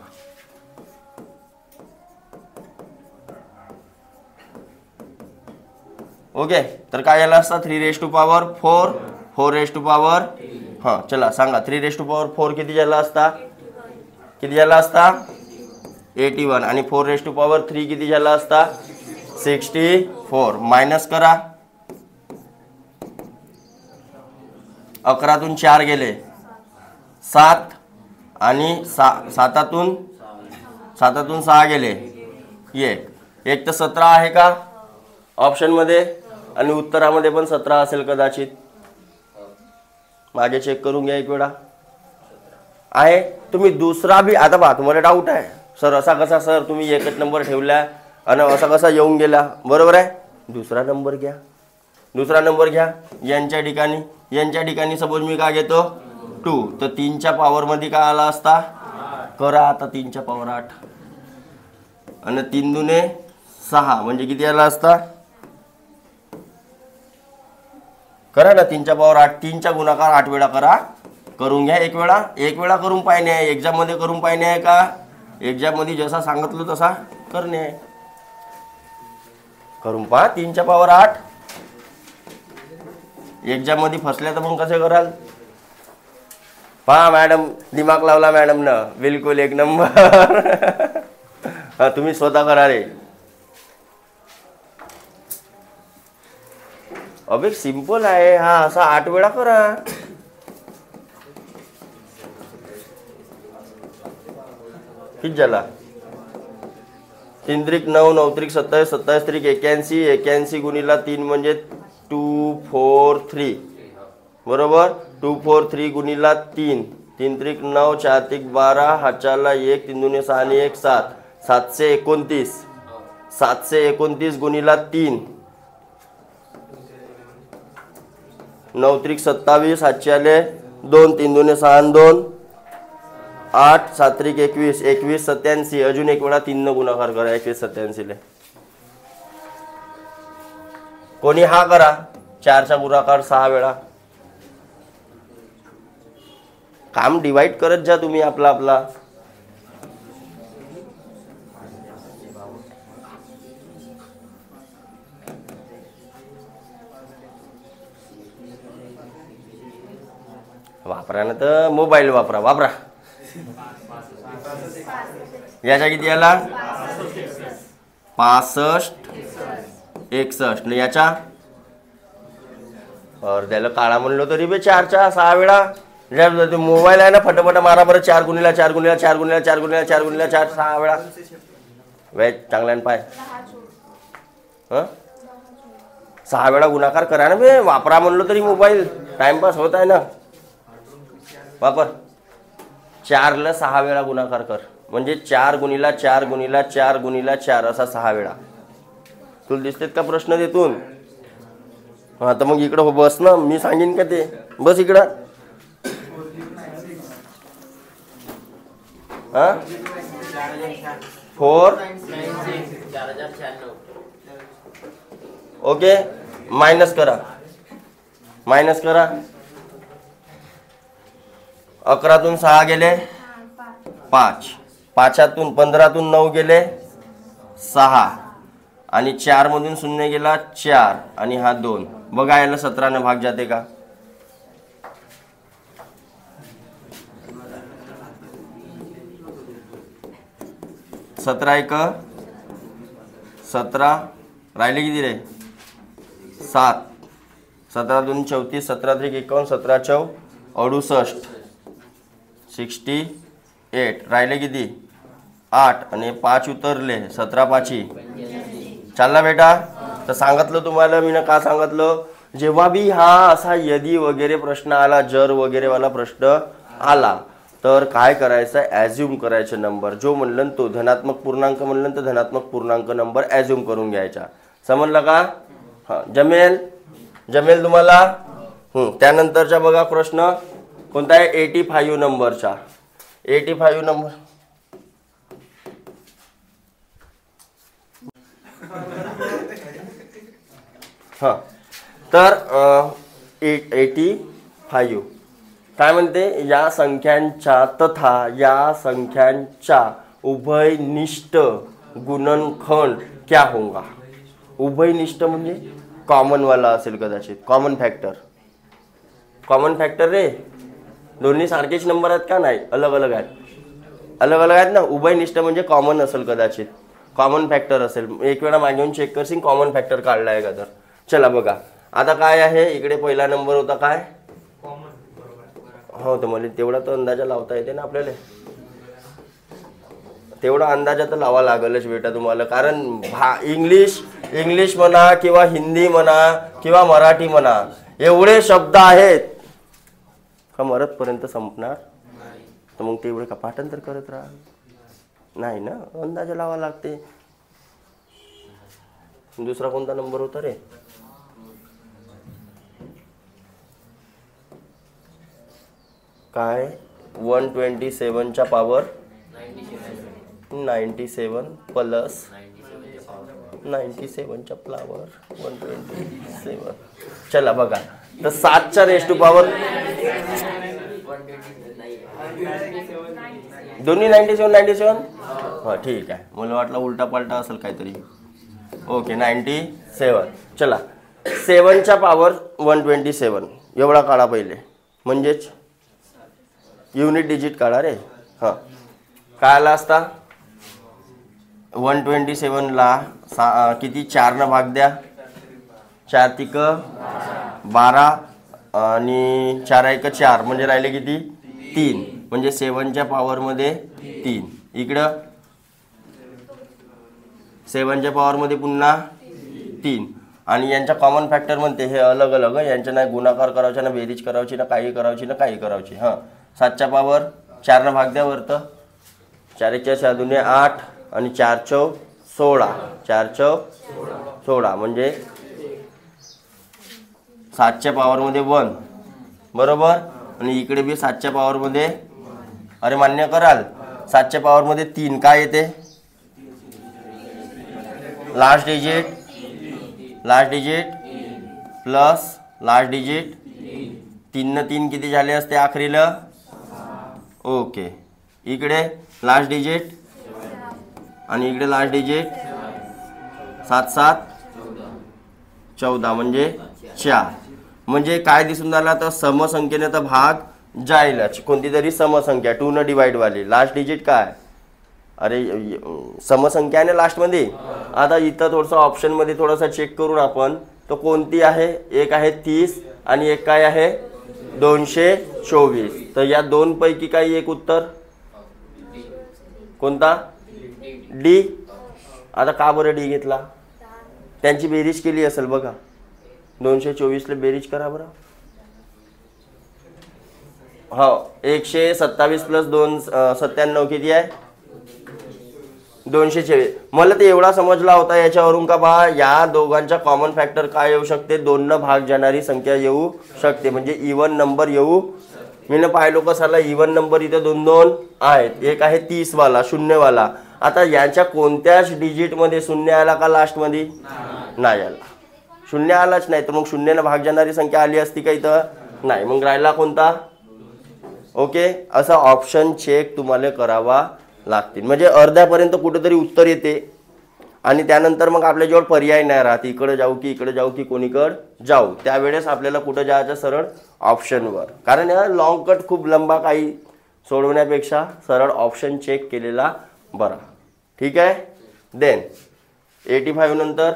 ओके, तर काय आला असता? 3 raised to power 4, 4 raised to power चला सांगा, 3 raised to power 4 किती झाला असता? किती झाला असता? 81. आणि 4 raised to power 3 किती झाला असता? 64. मायनस करा, 11तून 4 गेले 7 आणि 7तून 6 गेले 1 तर 17 आहे का ऑप्शन मध्ये? आणि उत्तरामध्ये पण 17 असेल कदाचित. मागे चेक करून घ्या एक वेळा. आहे तुम्ही दुसरा बी. आता पहा, तुम्हाला डाऊट आहे सर असा कसा, सर तुम्ही एकच नंबर ठेवला आणि असा कसा येऊन गेला, बरोबर आहे. दुसरा नंबर घ्या, दुसरा नंबर घ्या. यांच्या ठिकाणी सपोज मी काय घेतो 2, तर 3च्या पॉवर मध्ये काय आला असता? करा आता 3च्या पॉवर 8 आणि 3 दुने 6 म्हणजे किती आला असता? करा ना 3च्या पॉवर 8. 3चा गुणाकार 8 वेळा करा, करून घ्या. एक वेळा करून पाहिणे आहे. एक्झाम मध्ये करून पाहिणे आहे का? एक्झाम मध्ये जसा सांगितलं तसा करणे आहे. करून पहा 3च्या पॉवर 8. एकच्या मध्ये फसल्या तर मग कसे कराल? पहा मॅडम, दिमाग लावला मॅडम न, बिलकुल एक नंबर. हा तुम्ही स्वतः करा रे. अबे सिंपल आहे हा, असा 8 वेळा करा. किती झाला? 3 त्रिक 9, 9 त्रिक 27, 27 त्रिक 81, 81 गुणिला 3 म्हणजे 243 बरोबर. 243 गुणिला 3, 3 त्रिक 9, 4 त्रिक 12, हाताला 1, 3 दुने 6 आणि 1 7, 729. 729 गुणिला 3, 9 त्रिक 27, हातचे आले 2, 3 दुने 6 आणि 2 8, 7 त्रिक 21, 21 87. अजून एक वेळा 3 न गुणाकार करा 21 87 ले. कोणी हा करा 4चा गुणाकार 6 वेळा. काम डिवाइड करत जा तुम्ही आपला आपला. वापरा ना तर मोबाईल वापरा वापरा. याच्या किती आला? 65 61. न याच्या अर्ध्याला काळा म्हणलो तरी बे 4च्या 6 वेळा. मोबाईल आहे ना, फटाफट मारा बरं. 4 गुणिला 4 गुणिला 4 गुणिला 4 गुणिला 4 गुणिला 4 6 वेळा. वेळ चांगला पाय. 6 वेळा गुणाकार करा ना बे. वापरा म्हणलो तरी मोबाईल, टाइमपास होत आहे ना. वापर. 4 ला 6 वेळा गुणाकार कर म्हणजे 4 गुणिला 4 गुणिला 4 गुणिला 4 असा 6 वेळा. तुला दिसतेत का प्रश्न देतून? हा तर मग इकडं बस ना, मी सांगेन का ते. बस इकडं. हा 4 ओके. मायनस करा मायनस करा. 11तून 6 गेले 5, 5तून 15तून 9 गेले 6 आणि 4 मधून 0 गेला 4 आणि हा 2. बघा याला 17 ने भाग जाते का? 17 1 17. राहिले किती रे? 7. 17 2 34, 17 3 51, 17 4 68 68. राहिले किती? 8 आणि 5 उतरले 17 5. चालला बेटा. तर सांगितलं तुम्हाला मी ना, का सांगितलं? जेव्हा बी हा असा यदि वगैरे प्रश्न आला, जर वगैरे वाला प्रश्न आला तर काय करायचं? ॲझ्युम करायचं नंबर. जो म्हणलं तो धनात्मक पूर्णांक म्हणलं तर धनात्मक पूर्णांक नंबर ॲझ्युम करून घ्यायचा. समजलं का? हां जमेल जमेल तुम्हाला. त्यानंतरचा बघा प्रश्न कोणता आहे? 85 नंबरचा. 85 नंबर. हां तर 85 काय म्हणते? या संख्यांच्या तथा या संख्यांच्या उभयनिष्ठ गुणनखंड क्या होगा? उभयनिष्ठ म्हणजे कॉमन वाला असेल कदाचित. Common factor. कॉमन फॅक्टर रे. दोन्ही सारखेच नंबर आहेत का? नाही, अलग अलग आहेत. अलग अलग आहेत ना. उभयनिष्ठ म्हणजे कॉमन असेल कदाचित. कॉमन फॅक्टर असेल. एक वेळा मागेून चेक करशील कॉमन फॅक्टर काढला आहे का तर. चला बघा आता काय आहे. इकडे पहिला नंबर होता काय? हो तर मला तेवढा तर अंदाजा लावता येते ना आपल्याला. तेवढा अंदाजा तर लावा लागेलच बेटा तुम्हाला. कारण इंग्लिश म्हणा किंवा हिंदी म्हणा किंवा मराठी म्हणा, एवढे शब्द आहेत का मरतपर्यंत संपणार? तर मग तेवढे का पाठांतर करत राहा? नाही ना, अंदाजा लावा लागते. दुसरा कोणता नंबर होता रे? काय? 127च्या पॉवर 97 प्लस 97च्या पॉवर 127. चला बघा तर 7च्या रेस टू पॉवर दोन्ही 97 97. हां ठीक आहे. मला वाटलं उलटा पालटा असेल काहीतरी. ओके 97. चला 7च्या पॉवर 127 एवढा काढा पहिले, म्हणजेच युनिट डिजिट काढा रे. हां काय आला असता 127ला किती 4 भाग द्या, 4 तिक 12 आणि 4 एक 4 म्हणजे राहिले किती 3, म्हणजे 7च्या पॉवरमध्ये 3. इकडं 7च्या पॉवरमध्ये पुन्हा 3 आणि यांच्या कॉमन फॅक्टर म्हणते हे अलग अलग, यांच्या नाही गुणाकार करायचा ना बेरीज करायची ना काही करायची ना काही करायची. हां 7च्या पॉवर 4 भाग द्या वरतं, 4 एक 4 2 8 आणि 4 चौ 16, 4 चौ 16 म्हणजे 7च्या पॉवरमध्ये 1 बरोबर. आणि इकडे बी 7च्या पॉवरमध्ये, अरे मान्य कराल 7च्या पॉवरमध्ये 3 काय येते last digit plus last digit 3 न 3 किती झाले असते आखरीला. ओके इकडे लास्ट डिजिट आणि इकडे लास्ट डिजिट 7 7 14 म्हणजे 4. म्हणजे काय दिसून राहिला तर समसंख्येने तर भाग जाईलच, कोणती तरी समसंख्या 2 न डिवाइड वाली. लास्ट डिजिट काय, अरे समसंख्या आहे ना लास्टमध्ये. आता इथं थोडंसं ऑप्शनमध्ये थोडंसं चेक करून आपण तो कोणती आहे, एक आहे 30 आणि एक काय आहे 224. तर या दोन पैकी काही एक उत्तर कोणता डी. आता का बरं डी घेतला, त्यांची बेरीज केली असेल बघा, 224ला बेरीज करा बरं. हो 127 प्लस 297 किती आहे 224. मला ते एवढा समजला होता याच्यावरून का बा या दोघांचा कॉमन फॅक्टर काय येऊ शकते, 2 न भाग जाणारी संख्या येऊ शकते, म्हणजे इवन नंबर येऊ. मी न पाहिलो कसाला इवन नंबर इथे 2 2 आहेत, एक आहे 30 वाला शून्यवाला. आता यांच्या कोणत्याच डिजिटमध्ये शून्य आला का लास्टमध्ये नाही आला, शून्य आलाच नाही. तर मग 0 न भाग जाणारी संख्या आली असती का इथं नाही, मग राहिला कोणता. ओके असं ऑप्शन चेक तुम्हाला करावा लागतील, म्हणजे अर्ध्यापर्यंत कुठेतरी उत्तर येते आणि त्यानंतर मग आपल्याजवळ पर्याय नाही राहत, इकडे जाऊ की इकडे जाऊ की कोणीकडे जाऊ. त्यावेळेस आपल्याला कुठं जायचं सरळ ऑप्शनवर, कारण या लॉंग कट खूप लंबा काही सोडवण्यापेक्षा सरळ ऑप्शन चेक केलेला बरा. ठीक आहे. देन 85 नंतर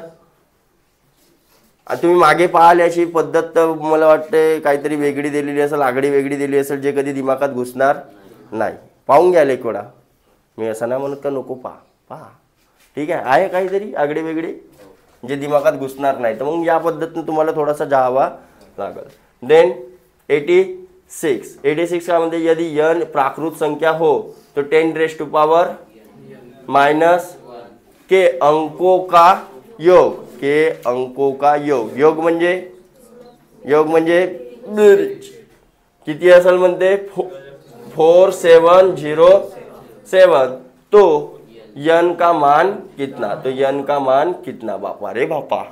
तुम्ही मागे पाहाल याची पद्धत तर मला वाटते काहीतरी वेगळी दिलेली असेल, आगडी वेगळी दिली असेल, जे कधी दिमागात घुसणार नाही. पाहून घ्याल एक वेळा, मी असं नाही म्हणत का नको पहा. ठीक आहे काहीतरी आगडी वेगळी जे दिमागात घुसणार नाही, तर मग या पद्धतीने तुम्हाला थोडासा जावा लागेल. देन 86 का म्हणजे यदि n प्राकृत संख्या हो तो 10⁻⁻⁻ के अंकों का योग, के अंकों का योग. योग म्हणजे बेरीज किती असेल म्हणते 4707. तो n का मान कितना, तो n का मान कितना. बापा रे बापा,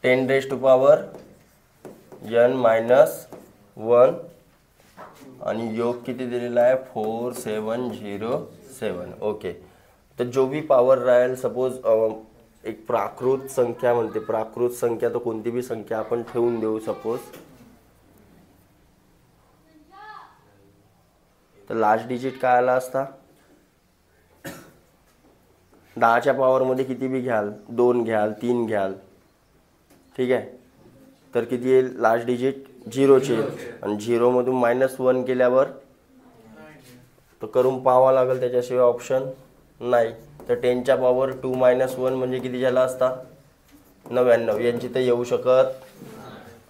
(10⁻n-1) आणि योग किती दिलेला आहे 4707. ओके तर जो भी पॉवर राहील, सपोज एक प्राकृत संख्या म्हणते, प्राकृत संख्या तर कोणती बी संख्या आपण ठेवून देऊ सपोज. तर लास्ट डिजिट काय आला असता 10च्या पॉवरमध्ये किती बी घ्याल, 2 घ्याल 3 घ्याल. ठीक आहे, तर किती येईल लास्ट डिजिट 0चे येईल आणि 0 मधून -1 केल्यावर तर करून पाहावा लागेल, त्याच्याशिवाय ऑप्शन नाही. तर 10च्या पॉवर 2 - 1 म्हणजे किती झाला असता 99. यांची तर येऊ शकत,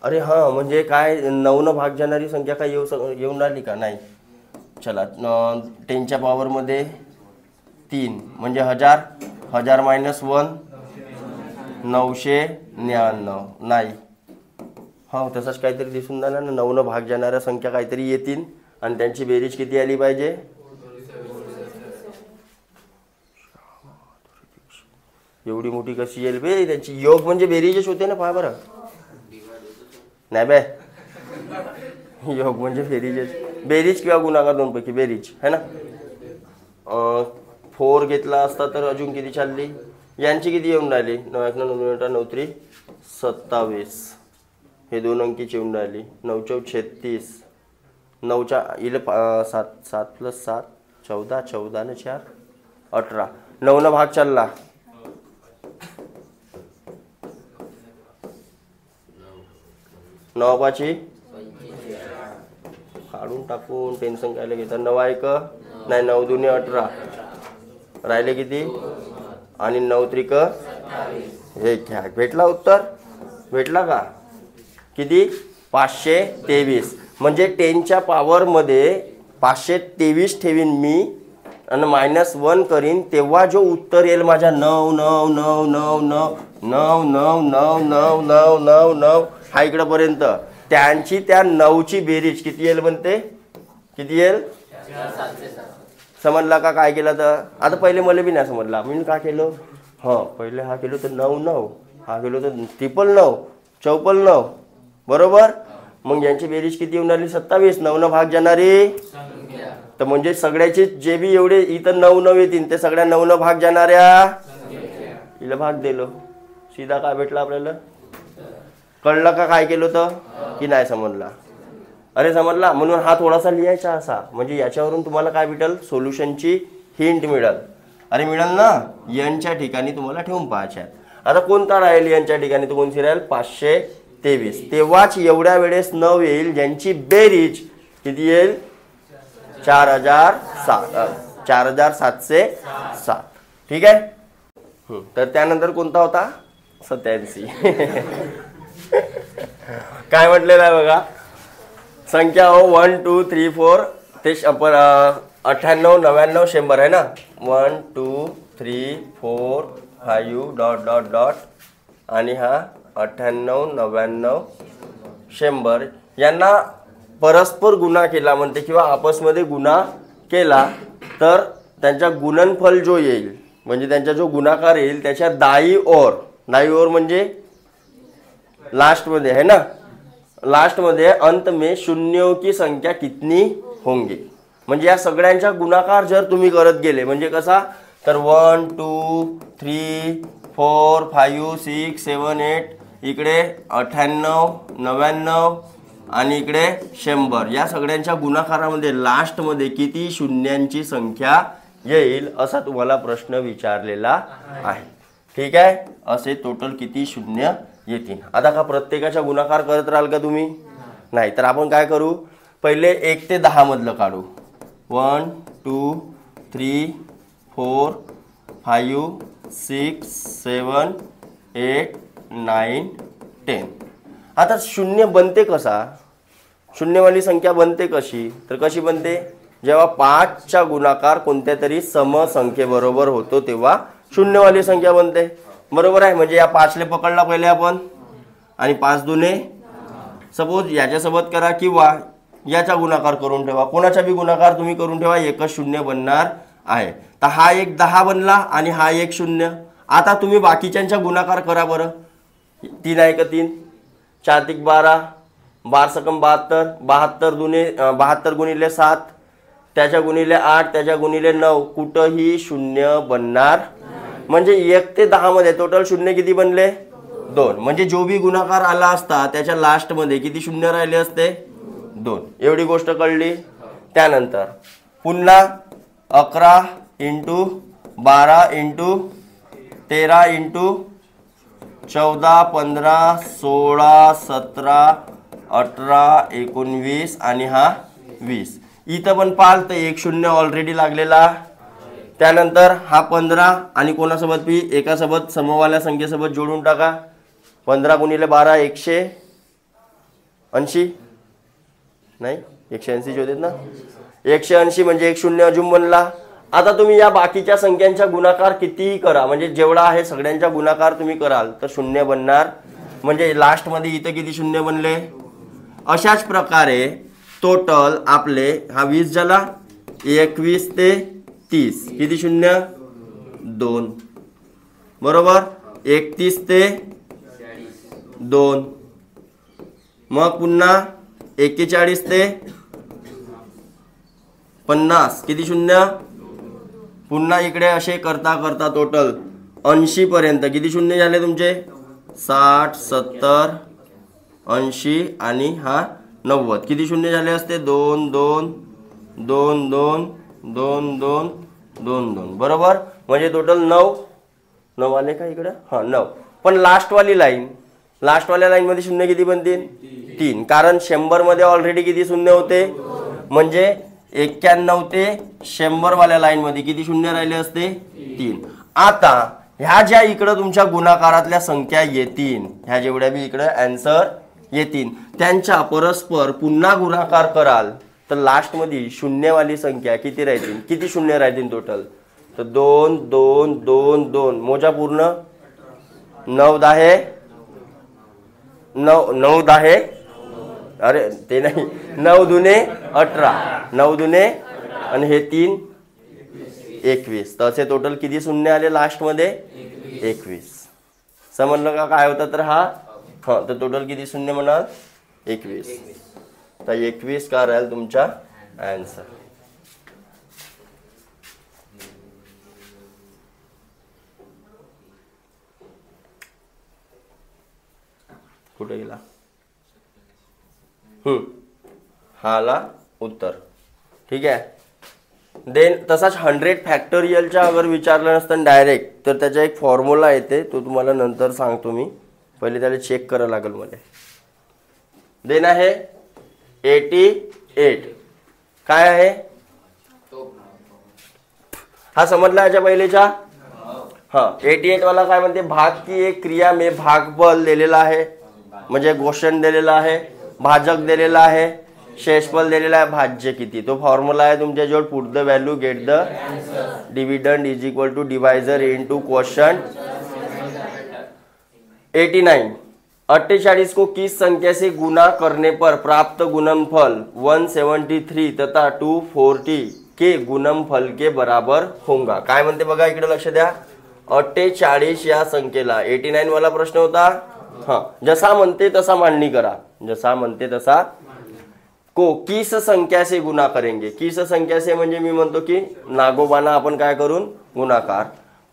अरे हां म्हणजे काय 9 न भाग जाणारी संख्या काय येऊन राहिली का नाही. चला 10च्या पॉवरमध्ये 3 म्हणजे 1000 -1 999 नाही. हो तसंच काहीतरी दिसून राहिलं ना, 9 न भाग जाणाऱ्या संख्या काहीतरी येतील आणि त्यांची बेरीज किती आली पाहिजे एवढी मोठी कशी येईल बे? त्यांची योग म्हणजे बेरीजच होते ना, पहा बरं. नाही बे, योग म्हणजे बेरीजच. बेरीज किंवा गुणाकार दोनपैकी बेरीज है ना. 4 घेतला असता तर अजून किती चालली? यांची किती येऊन राहिली? 9 27. हे 2 अंकीची येऊन राहिली. 9 चौक 36. 9च्या इले 7 + 7 14. 14 ने 4 18. 9 न भाग चालला. 9 पाची काढून टाकून टेन्शन कायला घेता. 9 1 नाही, 9 2 18. राहिले किती? आणि 9 3 हे घ्या. भेटला उत्तर? भेटला का? किती? 523. म्हणजे 10च्या पॉवरमध्ये 523 ठेवीन मी आणि -1 करीन, तेव्हा जो उत्तर येईल माझ्या 9 9 9 9 9 9 9 9 9 9 9 9 हा इकडपर्यंत, त्यांची त्या 9ची बेरीज किती येईल म्हणते? किती येईल? समजला का काय केलं तर? आता पहिले मला बी नाही समजला. मी काय केलं? पहिले हा केलो तर 9 9, हा केलो तर 999 94. बरोबर. मग यांची बेरीज किती येऊन आली? 27. 9 न भाग जाणारी तर म्हणजे सगळ्याचे जे बी एवढे इथं 9 9 येतील ते सगळ्या 9 न भाग जाणाऱ्या हिला भाग दिलो. सीधा काय भेटला आपल्याला? कळलं का काय केलं तर? की नाही समजला? अरे समजला. म्हणून हा थोडासा लिहायचा असा, म्हणजे याच्यावरून तुम्हाला काय भेटेल? सोल्युशनची हिंट मिळेल. अरे मिळेल ना. यांच्या ठिकाणी तुम्हाला ठेवून पाहायच्या. आता कोणता राहील यांच्या ठिकाणी? तो कोणती राहील? 523. तेव्हाच एवढ्या वेळेस 9 येईल ज्यांची बेरीज किती येईल? 4707. ठीक आहे. तर त्यानंतर कोणता होता? 87. काय म्हटलेलं आहे बघा? संख्या हो 1 2 3 4 ते 98 99 100 आहे ना. 1 2 3 4 5 डॉट डॉट डॉट आणि हा 98 99 100 यांना परस्पर गुणा केला म्हणते किंवा आपसमध्ये गुणा केला तर त्यांचा गुणनफल जो येईल, म्हणजे त्यांचा जो गुणाकार येईल त्याच्या दाई ओर म्हणजे लास्ट मध्ये है ना, लास्ट मध्ये अंत में शून्यों की संख्या कितनी होंगी. म्हणजे या सगळ्यांचा गुणाकार जर तुम्ही करत गेले म्हणजे कसा तर 1 2 3 4 5 6 7 8 इकडे 98 99 आणि इकडे 100 या सगळ्यांच्या गुणाकारामध्ये लास्ट मध्ये किती शून्यांची संख्या येईल असा तुम्हाला प्रश्न विचारलेला आहे. ठीक आहे. असे टोटल किती शून्य येतील. आता का प्रत्येकाचा गुणाकार करत राहाल का तुम्ही? नाही. तर आपण काय करू? पहिले 1 ते 10 मधलं काढू. 1 2 3 4 5 6 7 8 9 10. आता शून्य बनते कसा? शून्यवाली संख्या बनते कशी? तर कशी बनते? जेव्हा 5चा गुणाकार कोणत्या तरी समसंख्येबरोबर होतो तेव्हा शून्यवाली संख्या बनते. बरोबर आहे. म्हणजे या 5ले पकडला पहिले आपण आणि 5 दुने सपोज याच्यासोबत करा किंवा याचा गुणाकार करून ठेवा. कोणाचा बी गुणाकार तुम्ही करून ठेवा, एकच शून्य बनणार आहे. तर हा एक 10 बनला आणि हा एक 0. आता तुम्ही बाकीच्यांचा गुणाकार करा बरं. 3 आहे का 3 4 3 12 12 सकम 72 72 दुने 72 गुणिले 7 त्याच्या गुणिले 8 त्याच्या गुणिले 9 कुठंही शून्य बनणार. म्हणजे 1 ते 10 मध्ये टोटल शून्य किती बनले? 2. म्हणजे जो बी गुणाकार आला असता त्याच्या लास्ट मध्ये किती शून्य राहिले असते? 2. एवढी गोष्ट कळली. त्यानंतर पुन्हा 11 × 12 × 13 × 14 15 16 17 18 19 आणि हा 20. इथं पण पाल तर 1 0 ऑलरेडी लागलेला. त्यानंतर हा 15 आणि कोणासोबत बी एकासोबत समवाल्या संख्येसोबत जोडून टाका. 15 गुणिले 12 180 नाही 180 होते ना. 180 म्हणजे 1 0 अजून बनला. आता तुम्ही या बाकीच्या संख्यांचा गुणाकार कितीही करा, म्हणजे जेवढा आहे सगळ्यांचा गुणाकार तुम्ही कराल तर शून्य बनणार. म्हणजे लास्ट मध्ये इथं किती शून्य बनले. अशाच प्रकारे टोटल आपले हा 20 झाला. 21 ते 30 किती शून्य? 2. बरोबर 31 ते 2, मग पुन्हा 41 ते 50 किती शून्य, पुन्हा इकडे असे करता करता टोटल 80 पर्यंत किती शून्य झाले तुमचे, 60 70 80 आणि हा 90 किती शून्य झाले असते, 2 2 2 2 2 2 2 2 बरोबर. म्हणजे टोटल 9 आले का इकडे, हा 9. पण लास्टवाली लास्टवाल्या लाईन मध्ये शून्य किती बनतील, 3, कारण 100 मध्ये ऑलरेडी किती शून्य होते, म्हणजे 91 ते 100 वाल्या लाईन मध्ये किती शून्य राहिले असते, 3. आता ह्या ज्या इकडे तुमच्या गुणाकारातल्या संख्या येतील, ह्या जेवढ्या बी इकडे आन्सर येतील, त्यांच्या परस्पर पुन्हा गुणाकार कराल तर लास्ट मध्ये शून्यवाली संख्या किती राहतील, किती शून्य राहतील टोटल, तर 2 2 2 2 मोजा पूर्ण 9 10 9 10, अरे ते नाही, 9 दुने 18 9 दुने आणि हे 3 21, तर असे टोटल किती शून्य आले लास्ट मध्ये, 21. समजलं का काय होतं, तर हा तर टोटल किती शून्य म्हणाल, 21. तर 21 का राहील तुमचा आन्सर. कुठे गेला, हाला उत्तर. ठीक आहे. देन तसाच 100 फॅक्टोरियलच्या अगर विचारलं नसतं डायरेक्ट, तर त्याचा एक फॉर्म्युला येते, तो तुम्हाला नंतर सांगतो मी, पहिले त्याला चेक करावं लागेल मला. देन आहे 88, काय आहे हा समजला याच्या पहिलेच्या, हा 88 वाला काय म्हणते, भाग की एक क्रिया में भागफल दिलेला आहे, म्हणजे क्वोशंट दिलेला आहे, भाजक दिलेला आहे, शेषफल दिलेला आहे, भाज्य किती, तो फॉर्म्युला आहे तुमच्या जवळ, put the value get the dividend is equal to divisor into quotient. 89, 48 को किस संख्या से गुना करने पर प्राप्त गुणनफल 173 तथा 240 के गुणनफल के बराबर होगा. काय म्हणते बघा इकडे लक्ष द्या, 48 या संख्येला 89 वाला प्रश्न होता, हा जसा म्हणते तसा मांडणी करा, जसा म्हणते तसा को किस संख्या से गुना करेंगे. किस संख्या से म्हणजे मी म्हणतो की नागोबाना आपण काय करून गुणाकार,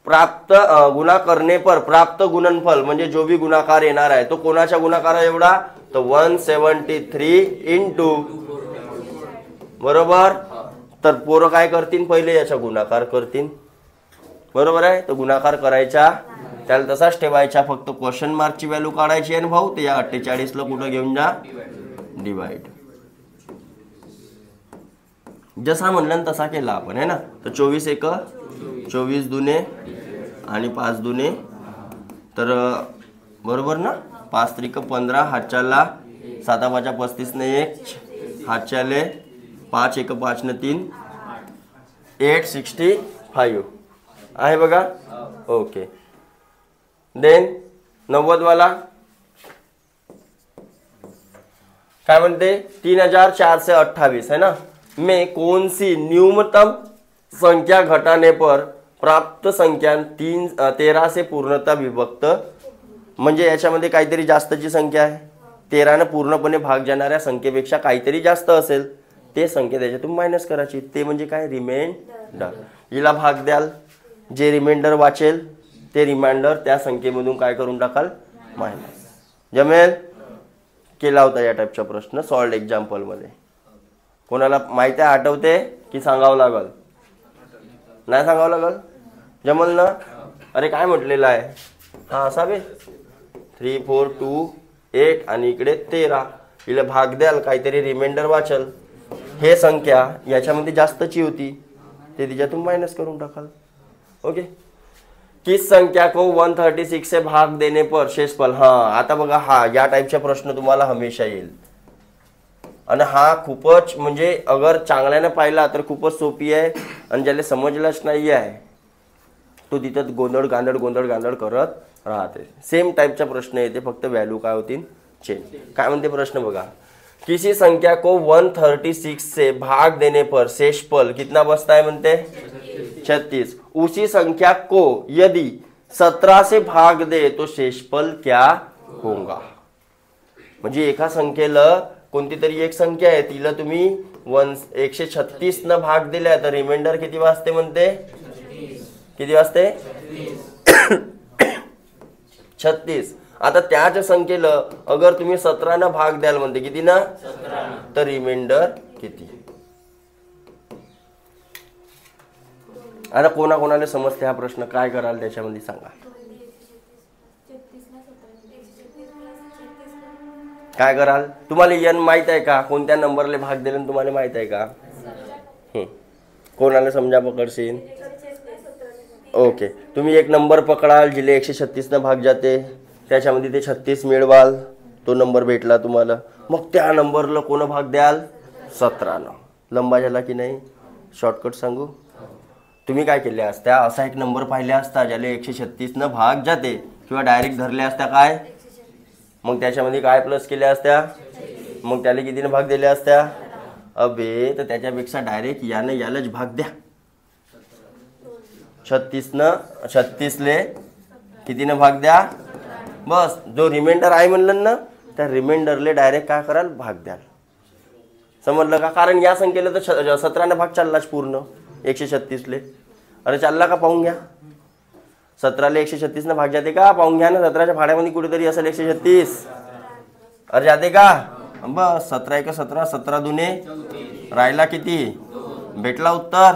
प्राप्त गुणा करणे पर प्राप्त गुणनफल म्हणजे जो भी गुणाकार येणार आहे तो कोणाच्या गुणाकार एवढा, तर 173 इंटू, बरोबर. तर पोरं काय करतील, पहिले याचा गुणाकार करतील, बरोबर आहे. तर गुणाकार करायचा, त्याला तसाच ठेवायचा, फक्त क्वेश्चन मार्कची व्हॅल्यू काढायची आणि भाऊ ते या 48 ला कुठं घेऊन जा, डिवाइड. जसा म्हणलं तसा केला आपण, है ना. तर 24 एक 24 दुने आणि 5 दुने, तर बरोबर ना, 5 त्रिक 15, हातच्याला 7 5 35 ने 1, हातच्याले 5 1 5 ने 3, 865 आहे बघा. ओके. देन 90 वाला काय म्हणते, 3428 है ना, में कौन सी न्यूनतम संख्या घटाने पर प्राप्त संख्या 13 से पूर्णतः विभक्त, म्हणजे याच्यामध्ये काहीतरी जास्तची संख्या आहे, 13 ने पूर्णपणे भाग जाणाऱ्या संख्येपेक्षा काहीतरी जास्त असेल, ते संख्या त्याच्यातून मायनस करायची, ते म्हणजे काय, रिमाइंडर. हिला भाग द्याल, जे रिमाइंडर वाचेल ते रिमाइंडर त्या संख्येमधून काय करून टाकाल, मायनस. जमेल. केला होता या टाईपचा प्रश्न सॉल्ड एक्झाम्पल मध्ये. कोणाला माहिती आहे, आठवते की सांगावं लागल, नाही सांगावं लागल, जमल ना. अरे काय म्हटलेलं आहे, हा असावे 3 4 2 8 आणि इकडे 13, हिला भाग द्याल, काहीतरी रिमाइंडर वाचल, हे संख्या याच्यामध्ये जास्तची होती, ते तिच्यातून मायनस करून टाकाल. ओके. किस संख्या को 136 से भाग देने पर शेषफल, हा आता बघा, हा या टाईपचा प्रश्न तुम्हाला हमेशा येईल, आणि हा खूपच म्हणजे अगर चांगल्याने पाहिला तर खूपच सोपी आहे, आणि ज्याला समजलंच नाही आहे तो तिथं गोंधळ गांधळ करत राहते. सेम टाईपचा प्रश्न येते, फक्त व्हॅल्यू काय होतील चेंज. काय म्हणते प्रश्न बघा, किसी संख्या को 136 से भाग देने पर शेषफल कितना बचता है, म्हणते 36. उसी संख्या को यदि 17 से भाग दे तो शेषफल क्या होगा. म्हणजे एका संख्येला कोणती तरी एक संख्या आहे तिला तुम्ही 136 न भाग दिल्या तर रिमाइंडर किती वाजते म्हणते. किती वाजते. 36. आता त्याच संख्येला अगर तुम्ही 17 न भाग द्याल म्हणते किती ना तर रिमाइंडर किती. आता कोणाकोणाला समजते हा प्रश्न काय कराल त्याच्यामध्ये सांगा. काय कराल. तुम्हाला एन माहित आहे का कोणत्या नंबरला भाग दिले तुम्हाला माहित आहे का. कोणाला समजा पकडशील. ओके तुम्ही एक नंबर पकडाल जिले 136 न भाग जाते त्याच्यामध्ये ते 36 मिळवाल तो नंबर भेटला तुम्हाला. मग त्या नंबरला कोण भाग द्याल 17 न. लंबा झाला की नाही. शॉर्टकट सांगू. तुम्ही काय केले असत्या असा एक नंबर पाहिले असता ज्याला 136 न भाग जाते किंवा डायरेक्ट धरले असत्या काय मग त्याच्यामध्ये काय प्लस केल्या असत्या मग त्याला कितीने भाग दिले असत्या. अबे तर त्याच्यापेक्षा डायरेक्ट यानं यालाच भाग द्या. 36 ले कितीने भाग द्या. बस जो रिमाइंडर आहे म्हणलं ना त्या रिमाइंडरले डायरेक्ट काय कराल भाग द्याल. समजलं का. कारण या संख्येला तर 17 भाग चाललाच पूर्ण 136 ले. अरे चालला का पाहून घ्या. 17 ले 136 न भाग जाते का पाहून घ्या ना. 17च्या भाड्यामध्ये कुठेतरी असेल 136. अरे जाते का. बस 17 × 17 17 दुने राहिला किती भेटला उत्तर.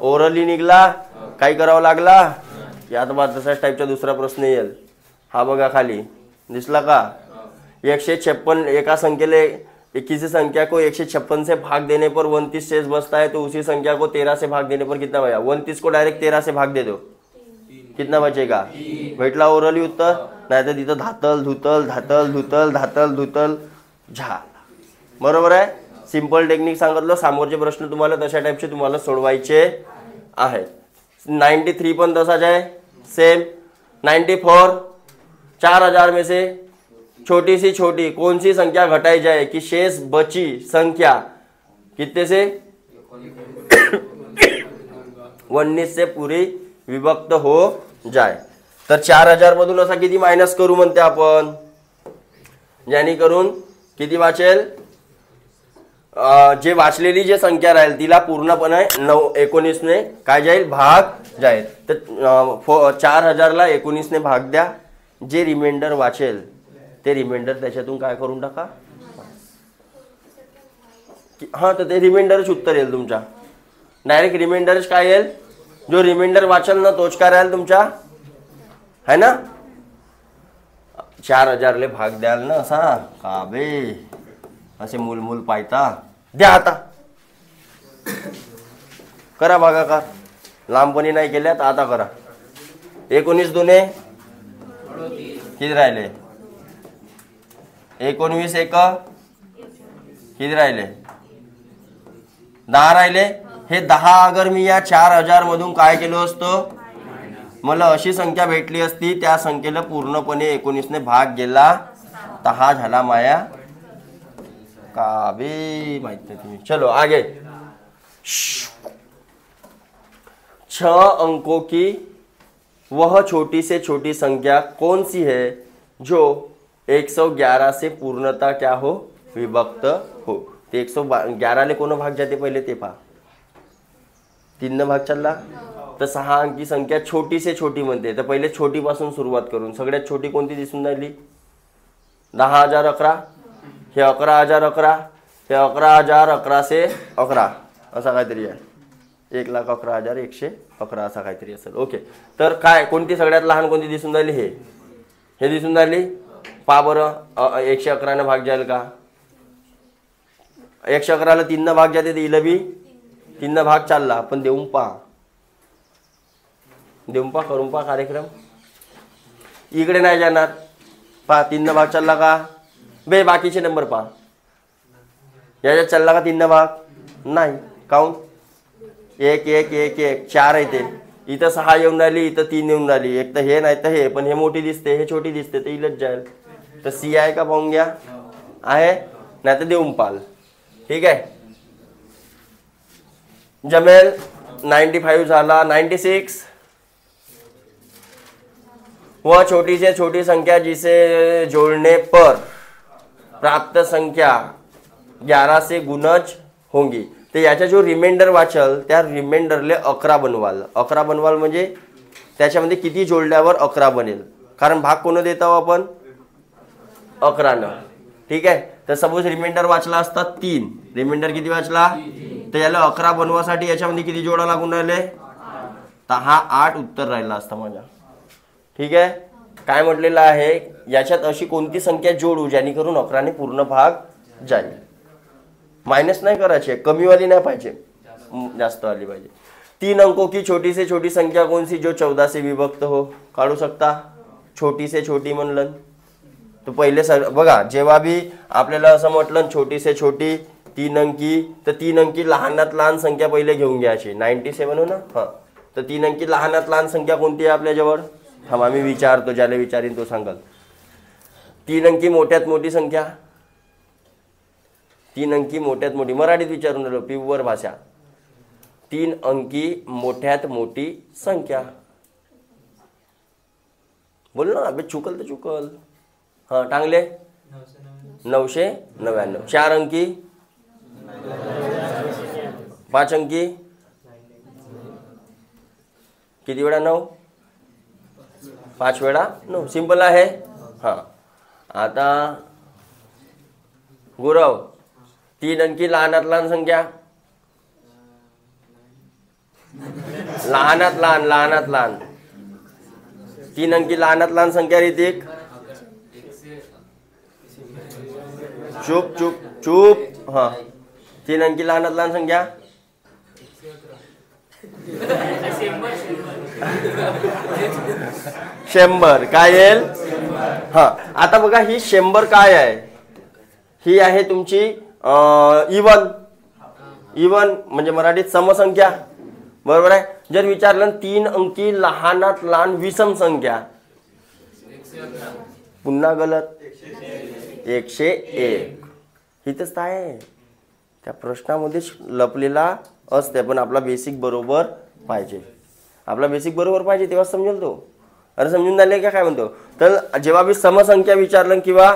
ओरली निघला. काही करावं लागला की आता बा तसाच टाईपचा दुसरा प्रश्न येईल. हा बघा खाली दिसला का. 156 एका संख्येले किसी संख्या को 156 से भाग देने पर 29 शेष बचता है तो उसी संख्या को 13 से भाग देने पर कितना बचा. 29 को डायरेक्ट 13 से भाग दे दो कितना बचेगा. भेटला ओरली उत्तर. नाही तर तिथं धातल धुतल धातल धुतल धातल धुतल झाला. बरोबर आहे. सिंपल टेक्निक सांगितलं. समोरचे प्रश्न तुम्हाला तशा टाईपचे तुम्हाला सोडवायचे आहेत. 93 पण तसाच आहे सेम. 94 4000 में से छोटी सी छोटी कौन सी संख्या घटाई जाए कि शेष बची संख्या कितने से 19 से पूरी विभक्त हो जाए. तर 4000 मधून असा किती मायनस करू म्हणते आपण. ज्याने करून किती वाचेल जे वाचलेली जे संख्या राहील तिला पूर्णपणे 19 ने काय जाईल भाग जाईल. तर 4000 ला 19 ने भाग द्या. जे रिमाइंडर वाचेल ते रिमाइंडर त्याच्यातून काय करून टाका. हा तर ते रिमाइंडरच उत्तर येईल तुमच्या. डायरेक्ट रिमाइंडरच काय येईल. जो रिमाइंडर वाचेल ना तोच काय राहील तुमच्या है ना. 4000 ले भाग द्याल ना असा का बे असे मूलमूल पायता द्या. आता करा भागाकार. लांबपणी नाही केल्यात आता करा. 19 दुने किती राहिले. 19 एक किती राहिले 10 राहिले. हे 10 अगर मी या 4000 मधून काय केलं असतं मला अशी संख्या भेटली असती त्या संख्येला पूर्णपणे 19 ने भाग गेला तर हा झाला माया का बे माहित नाही तुम्ही. चलो आगे. 6 अंकों की वह छोटी से छोटी संख्या कौन सी है जो 111 से पूर्णता क्या हो विभक्त हो. ते 111 ले कोण भाग जाते पहिले ते पहा. 3 न भाग चालला तर 6 अंकी संख्या छोटी से छोटी म्हणते. तर पहिले छोटी पासून सुरुवात करून सगळ्यात छोटी कोणती दिसून राहिली 10,011. हे 11,011. हे 11,011 से 11 असा काहीतरी आहे. 1,11,111 असा काहीतरी असेल. ओके. तर काय कोणती सगळ्यात लहान कोणती दिसून राहिली हे दिसून राहिली. पहा बरं 111 न भाग जाईल का. 111 ला 3 न भाग जाते तर इला बी 3 न भाग चालला. पण देऊन पहा करून पहा कार्यक्रम. इकडे नाही जाणार. पहा 3 न भाग चालला का बे. बाकीचे नंबर पहा याच्यात चालला का 3 न भाग नाही. काऊन 1 1 1 1 4 येते. इथं 6 येऊन राहिली इथं 3 येऊन राहिली. एक तर हे नाही तर हे. पण हे मोठी दिसते हे छोटी दिसते तर इलच जाईल. तर सी आहे का पाहून घ्या. आहे नाही तर देऊन पाल. ठीक आहे. जमेल. 95 झाला. 96 वह छोटी से छोटी संख्या जिसे जोड़ने पर प्राप्त संख्या 11 से गुणज होंगी. तर याचा जो रिमाइंडर वाचल त्या रिमाइंडरले 11 बनवाल. 11 बनवाल म्हणजे त्याच्यामध्ये किती जोडल्यावर 11 बनेल, कारण भाग कोण देत आहोत आपण 11 न. ठीक आहे. तर सपोज रिमाइंडर वाचला असता 3, रिमाइंडर किती वाचला, तर याला 11 बनवासाठी याच्यामध्ये किती जोडा लागून राहिले, तर हा 8 उत्तर राहिला असता माझा. ठीक आहे. काय म्हटलेलं आहे, याच्यात अशी कोणती संख्या जोडू जेणेकरून 11 ने पूर्ण भाग जाईल. मायनस नाही करायचे, कमीवाली नाही पाहिजे, जास्त आली पाहिजे. 3 अंकों की छोटी से छोटी संख्या कौन सी जो 14 से विभक्त हो. काढू शकता. छोटी से छोटी म्हणलं तर पहिले बघा, जेव्हा बी आपल्याला असं म्हटलं छोटी से छोटी 3 अंकी, तर 3 अंकी लहानात लहान संख्या पहिले घेऊन घ्यायची. 97 हो ना. हां, तर 3 अंकी लहानात लहान संख्या कोणती आहे आपल्याजवळ, थांबा मी विचारतो, ज्याला विचारीन तो सांगाल. 3 अंकी मोठ्यात मोठी संख्या, 3 अंकी मोठ्यात मोठी, मराठीत विचारून राहिलो, प्युअर भाषा. 3 अंकी मोठ्यात मोठी संख्या बोल ना, अबे चुकल तर चुकल. हां, टांगले 999. 4 अंकी, 5 अंकी किती वेळा 9, 5 वेळा 9. सिंपल आहे. हां, आता गुरव 3 अंकी लहानात लहान संख्या, लहानात लहान 3 अंकी लहानात लहान संख्या. ऋतिक चुप चुप चुप. हां, 3 अंकी लहानात लहान संख्या 100. काय येईल. हां, आता बघा ही 100 काय आहे, ही आहे तुमची इवन म्हणजे मराठीत समसंख्या. बरोबर आहे. जर विचारलं 3 अंकी लहानात लहान विषम संख्या, पुन्हा गलत, 101. हिथंच आहे, त्या प्रश्नामध्येच लपलेला असते. पण आपला बेसिक बरोबर पाहिजे, आपला बेसिक बरोबर पाहिजे, तेव्हा समजेल तो. अरे समजून झाले का काय म्हणतो. तर जेव्हा मी समसंख्या विचारलं किंवा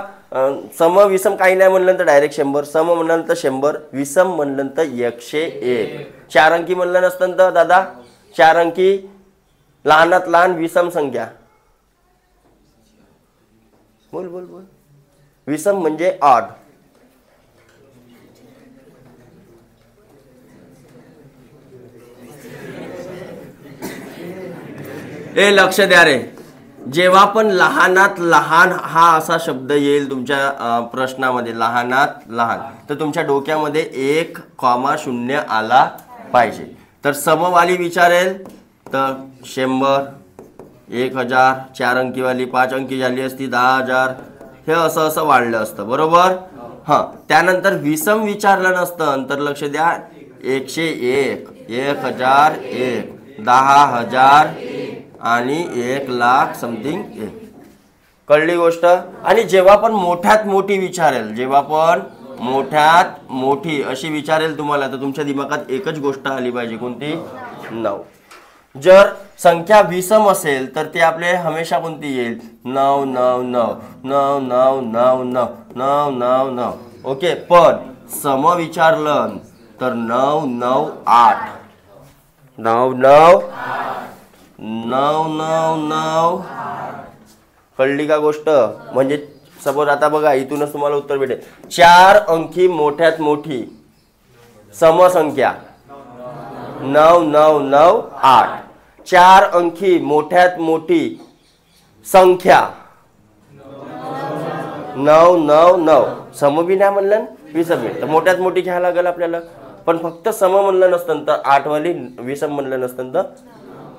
सम विषम काही नाही म्हणलं तर डायरेक्ट 100, सम म्हणलं तर 100, विषम म्हणलं तर 101. 4 अंकी म्हणलं नसतं तर दादा 4 अंकी लहानात लहान विषम संख्या. बोल बोल बोल. विषम म्हणजे ऑड. ए लक्ष द्या रे, जेव्हा पण लहानात लहान हा असा शब्द येईल तुमच्या प्रश्नामध्ये, लहानात लहान, तर तुमच्या डोक्यामध्ये 1,0 आला पाहिजे. तर समवाली विचारेल तर 100, 1000, 4 अंकीवाली 5 अंकी झाली असती 10,000, हे असं असं वाढलं असतं. बरोबर. हां, त्यानंतर विषम विचारलं नसतं तर लक्ष द्या 101, 1001, 10,000 आणि 1,00,000 समथिंग 1. कळली गोष्ट. आणि जेव्हा पण मोठ्यात मोठी विचारेल, जेव्हा पण मोठ्यात मोठी अशी विचारेल तुम्हाला, तर तुमच्या दिमागात एकच गोष्ट आली पाहिजे, कोणती, 9. जर संख्या विषम असेल तर ते आपले हमेशा कोणती येईल, 9 9 9 9 9 9 9 9 9 9. ओके. पण सम विचारलं तर 9 9 8 9 9 9 9 9. कळली का गोष्ट. म्हणजे सपोज आता बघा, इथूनच तुम्हाला उत्तर भेटेल. 4 अंकी मोठ्यात मोठी समसंख्या 9 9 9 8. 4 अंकी मोठ्यात मोठी संख्या 9 9 9. सम बी नाही म्हणलं, विषम तर मोठ्यात मोठी घ्यायला लागेल आपल्याला. पण फक्त सम म्हणलं नसतं तर 8 वाली विषम म्हणलं नसतं तर.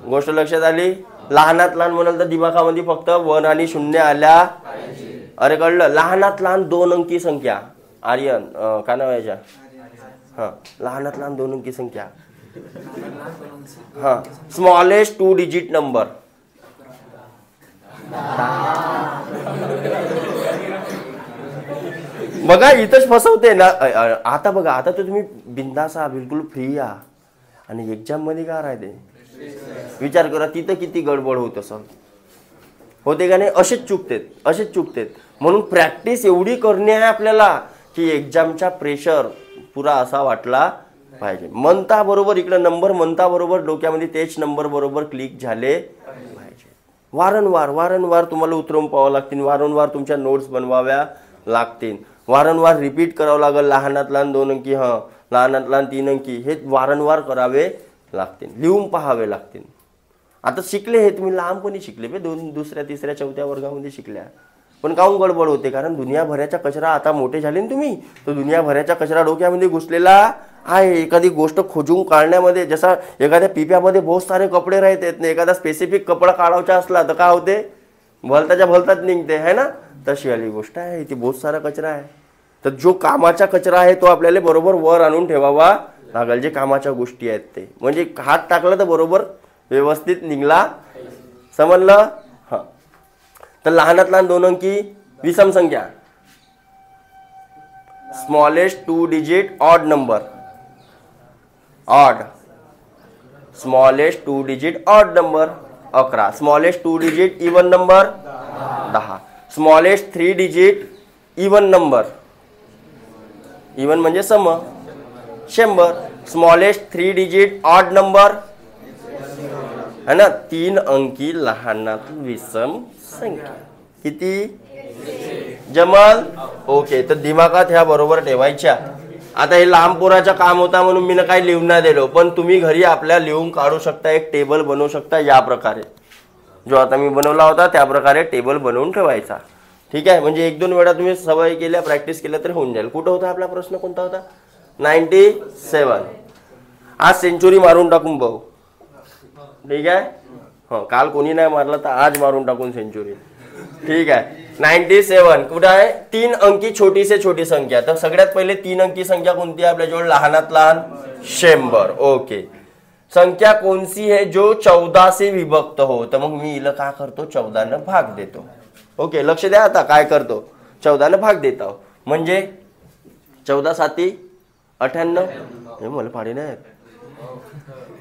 गोष्ट लक्षात आली. लहानात लहान म्हणाल तर दिमागामध्ये फक्त 1 आणि 0 आल्या. अरे कळलं. लहानात लहान 2 अंकी संख्या, आर्यन काय नाव याच्या, हां, लहानात लहान 2 अंकी संख्या, हां, स्मॉलेस्ट 2 डिजिट नंबर. बघा इथंच फसवते ना. आता बघा, आता तर तुम्ही बिंदास आहात, बिलकुल फ्री आहात, आणि एक्झाम मध्ये काय राहते विचार करा, तिथं किती गडबड होत असं. होते का नाही? असेच चुकतेत. म्हणून प्रॅक्टिस एवढी करणे आहे आपल्याला की एक्झामचा प्रेशर पुरा असा वाटला पाहिजे. म्हणता बरोबर इकडे नंबर म्हणता बरोबर डोक्यामध्ये तेच नंबर बरोबर क्लिक झाले पाहिजे. वारंवार तुम्हाला उतरवून पाहावं लागतील, वारंवार तुमच्या नोट्स बनवाव्या लागतील, वारंवार रिपीट करावं लागेल. लहानात लहान 2 अंकी, लहानात लहान 3 अंकी, हे वारंवार करावे लागतील, लिहून पाहावे लागतील. आता शिकले हे तुम्ही लहानपणी शिकले बे, 2, 2ऱ्या 3ऱ्या 4थ्या वर्गामध्ये शिकल्या. पण काहून गडबड होते? कारण दुनियाभराचा कचरा, आता मोठे झाले ना तुम्ही, तो दुनियाभराचा कचरा डोक्यामध्ये घुसलेला आहे. एखादी गोष्ट खोजून काढण्यामध्ये, जसा एखाद्या पिप्यामध्ये बहुत सारे कपडे राहतात, एखादा स्पेसिफिक कपडा काढायचा असला तर काय होते? भलताच निघते, है ना? तशी वाली गोष्ट आहे ती, बहुत सारा कचरा आहे. तर जो कामाचा कचरा आहे तो आपल्याला बरोबर वर आणून ठेवावा लागेल. जे कामाच्या गोष्टी आहेत ते, म्हणजे हात टाकला तर बरोबर व्यवस्थित निघला. समजलं? हां. तर लहानात लहान 2 अंकी विषम संख्या, smallest 2 digit odd number, smallest 2 digit odd number 11, smallest 2 digit even number 10, smallest 3 digit even number, even म्हणजे सम, 100, स्मॉलेस्ट 3 डिजिट ऑड नंबर है ना, 3 अंकी लहानात विषम संख्या किती? जमल? ओके. तर दिमागात ह्या बरोबर ठेवायच्या. आता हे लहान पोराचं काम होता म्हणून मी काही लिहून नाही दिलो, पण तुम्ही घरी आपल्या लिहून काढू शकता. एक टेबल बनवू शकता या प्रकारे, जो आता मी बनवला होता त्या प्रकारे टेबल बनवून ठेवायचा. ठीक आहे? म्हणजे 1-2 वेळा तुम्ही सवय केल्या, प्रॅक्टिस केल्या तर होऊन जाईल. कुठं होता आपला प्रश्न? कोणता होता? 97. आज सेंचुरी मारून टाकून भाऊ. ठीक आहे? हो, काल कोणी नाही मारला तर आज मारून टाकून सेंचुरी. ठीक आहे? 97 कुठं आहे? 3 अंकी छोटी से छोटी संख्या. तर सगळ्यात पहिले 3 अंकी संख्या कोणती आहे आपल्याजवळ? लहानात लहान 100. ओके. संख्या कोणती आहे जो 14 से विभक्त हो? तर मग मी हिला काय करतो? 14 ने भाग देतो. ओके, लक्ष द्या. आता काय करतो? 14 ने भाग देतो. म्हणजे 14 7 98. हे मला पाडी नाही,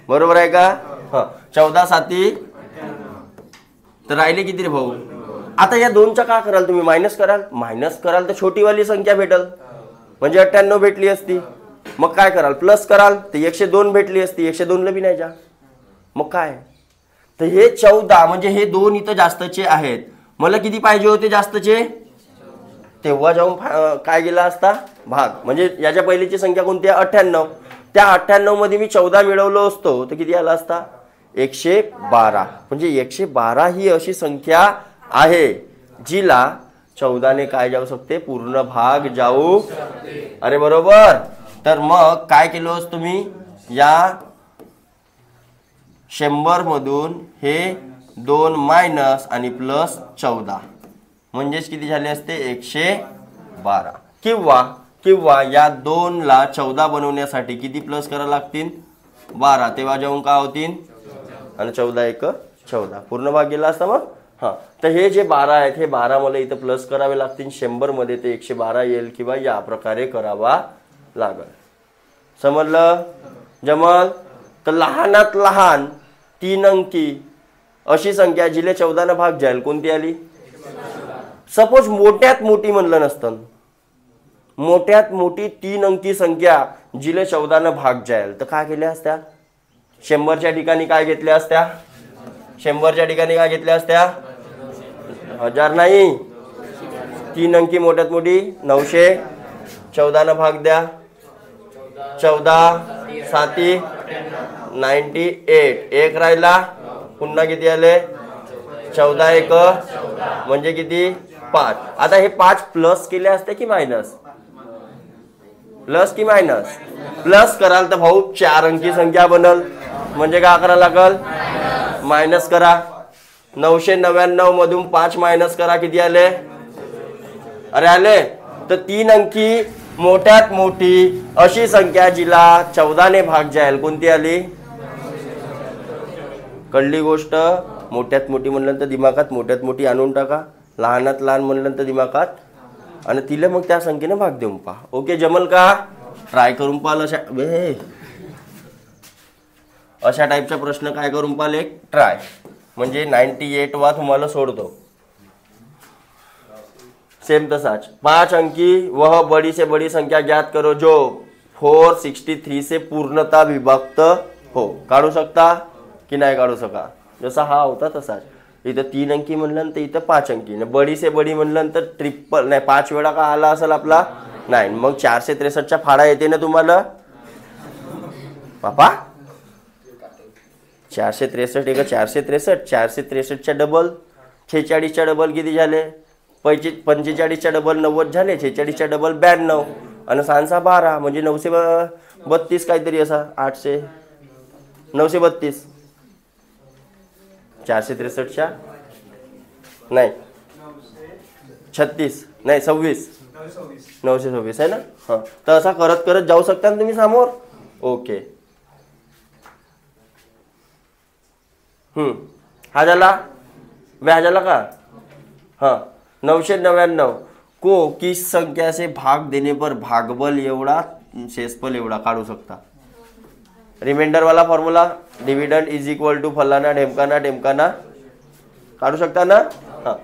बरोबर आहे का? हा, 14 7 तर राहिले किती रे भाऊ? आता या 2चा काय कराल तुम्ही? मायनस कराल तर छोटीवाली संख्या भेटल, म्हणजे 98 भेटली असती. मग काय कराल? प्लस कराल तर 102 भेटली असती. 102 ला बी नाही जा. मग काय? तर हे 14 म्हणजे हे 2 इथं जास्तचे आहेत. मला किती पाहिजे होते जास्तचे? तेव्हा जाऊन काय गेला असता? भाग. म्हणजे याच्या पहिलीची संख्या कोणती आहे? 98. त्या 98 मध्ये मी 14 मिळवलो असतो तर किती आला असता? 112. म्हणजे 112 ही अशी संख्या आहे जिला 14 ने काय जाऊ शकते? पूर्ण भाग जाऊ. अरे बरोबर. तर मग काय केलं असतं तुम्ही? या 100 मधून हे 2 मायनस आणि प्लस 14 म्हणजेच किती झाले असते? 112. किंवा या 2 ला 14 बनवण्यासाठी किती प्लस करावं लागतील? 12. तेव्हा जाऊन काय होतील? आणि 14 1 14 पूर्ण भाग गेला असता. मग हां, तर हे जे 12 आहेत हे 12 मला इथं प्लस करावे लागतील. 100 मध्ये ते 112 येईल किंवा या प्रकारे करावा लागेल. समजलं? जमल? तर लहानात लहान 3 अंकी अशी संख्या जिले 14 ने भाग जाईल कोणती आली? सपोज मोठ्यात मोठी म्हणलं नसतं, मोठ्यात मोठी 3 अंकी संख्या जिले 14 ने भाग जाईल तर काय केल्या असत्या? 100च्या ठिकाणी काय घेतल्या असत्या? 100च्या ठिकाणी काय घेतल्या असत्या? 1000 नाही, 3 अंकी मोठ्यात मोठी 900. 14 ने भाग द्या. 14 7 98. 1 राहिला. पुन्हा किती आले? 14 1 म्हणजे किती? 5. आता हे 5 प्लस केले असते की मायनस? प्लस की मायनस? प्लस कराल तर भाऊ 4 अंकी संख्या बनल. म्हणजे काय करावं लागल? मायनस करा. 999 मधून 5 मायनस करा. किती आले? अरे आले. तर 3 अंकी मोठ्यात मोठी अशी संख्या जिला 14 ने भाग जाईल कोणती आली? कळली गोष्ट? मोठ्यात मोठी म्हणलं तर दिमागात मोठ्यात मोठी आणून टाका, लहानात लहान म्हणलं तर दिमागात, आणि तिला मग त्या संख्येने भाग देऊन पहा. ओके, जमल का? ट्राय करून पाहाल. अशा टाईपचा प्रश्न काय करून पाहाल? एक ट्राय. म्हणजे 98 वा तुम्हाला सोडतो. सेम तसाच 5 अंकी वह बड़ी से बड़ी संख्या ज्ञात करो जो 463 से पूर्णता विभक्त हो. काढू शकता की नाही काढू शका. जसा हा होता तसाच इथं 3 अंकी म्हणलं तर इथं 5 अंकी. बडी से बडी म्हणलं तर ट्रिपल नाही 5 वेळा का आला असेल आपला नाही. मग 463 फाडा येते ना तुम्हाला बापा. 463 एक 463 463 डबल 46 डबल किती झाले 45 डबल 90 झाले 46 डबल 92 आणि 6 12 म्हणजे 932 काहीतरी असा 800 932 463 नाही 36 नाही 26 926 आहे ना. हां तर असा करत करत जाऊ शकता ना तुम्ही समोर. ओके हा झाला व्याजाला का. हाँ 999 को किस संख्या से भाग देने पर भागबल एवढा शेषफल एवढा काढू शकता. रिमाइंडर वाला formula dividend is equal to फलाना ढेमकाना ढेमकाना काढू शकता ना. हाँ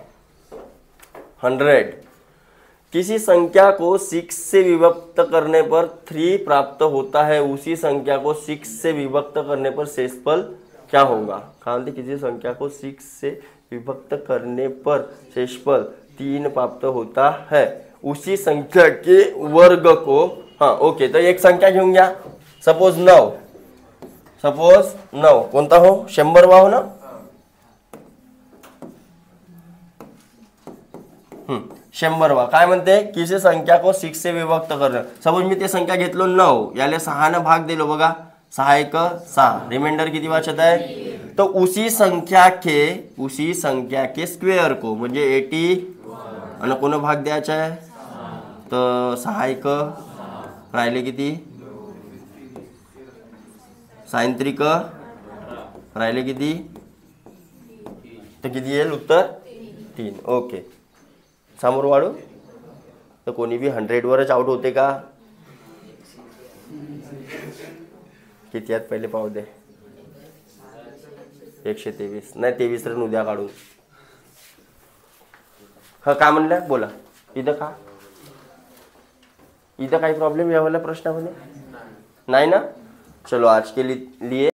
100 किसी संख्या को 6 से विभक्त करने पर 3 प्राप्त होता है उसी संख्या को 6 से विभक्त करने पर शेषफल क्या होगा. कहा किसी संख्या को 6 से विभक्त करने पर शेषफल 3 प्राप्त होता है उसी संख्या के वर्ग को. हाँ ओके तो एक संख्या घेऊन घ्या. सपोज 9 कोणता हो 100 हो ना. 100 काय म्हणते किसी संख्या को 6 से विभक्त करणं. सपोज मी ते संख्या घेतलो 9 याले 6 ने भाग दिलो बघा 6 1 6 रिमाइंडर किती वाचत आहे. तो उसी संख्या के स्क्वेअर को म्हणजे 80 आणि कोण भाग द्यायचा आहे तर 6 1 राहिले किती 6 3 राहिले किती तर किती येईल उत्तर 3. ओके समोर वाढू तर कोणी बी 100 वरच आउट होते का किती आहेत पहिले पाहू दे. 123 नाही 23 रन उद्या काढू. हा काय म्हणलं बोला. इथं का इथं काही प्रॉब्लेम यावाला प्रश्नामध्ये नाही ना. चलो आज के लिए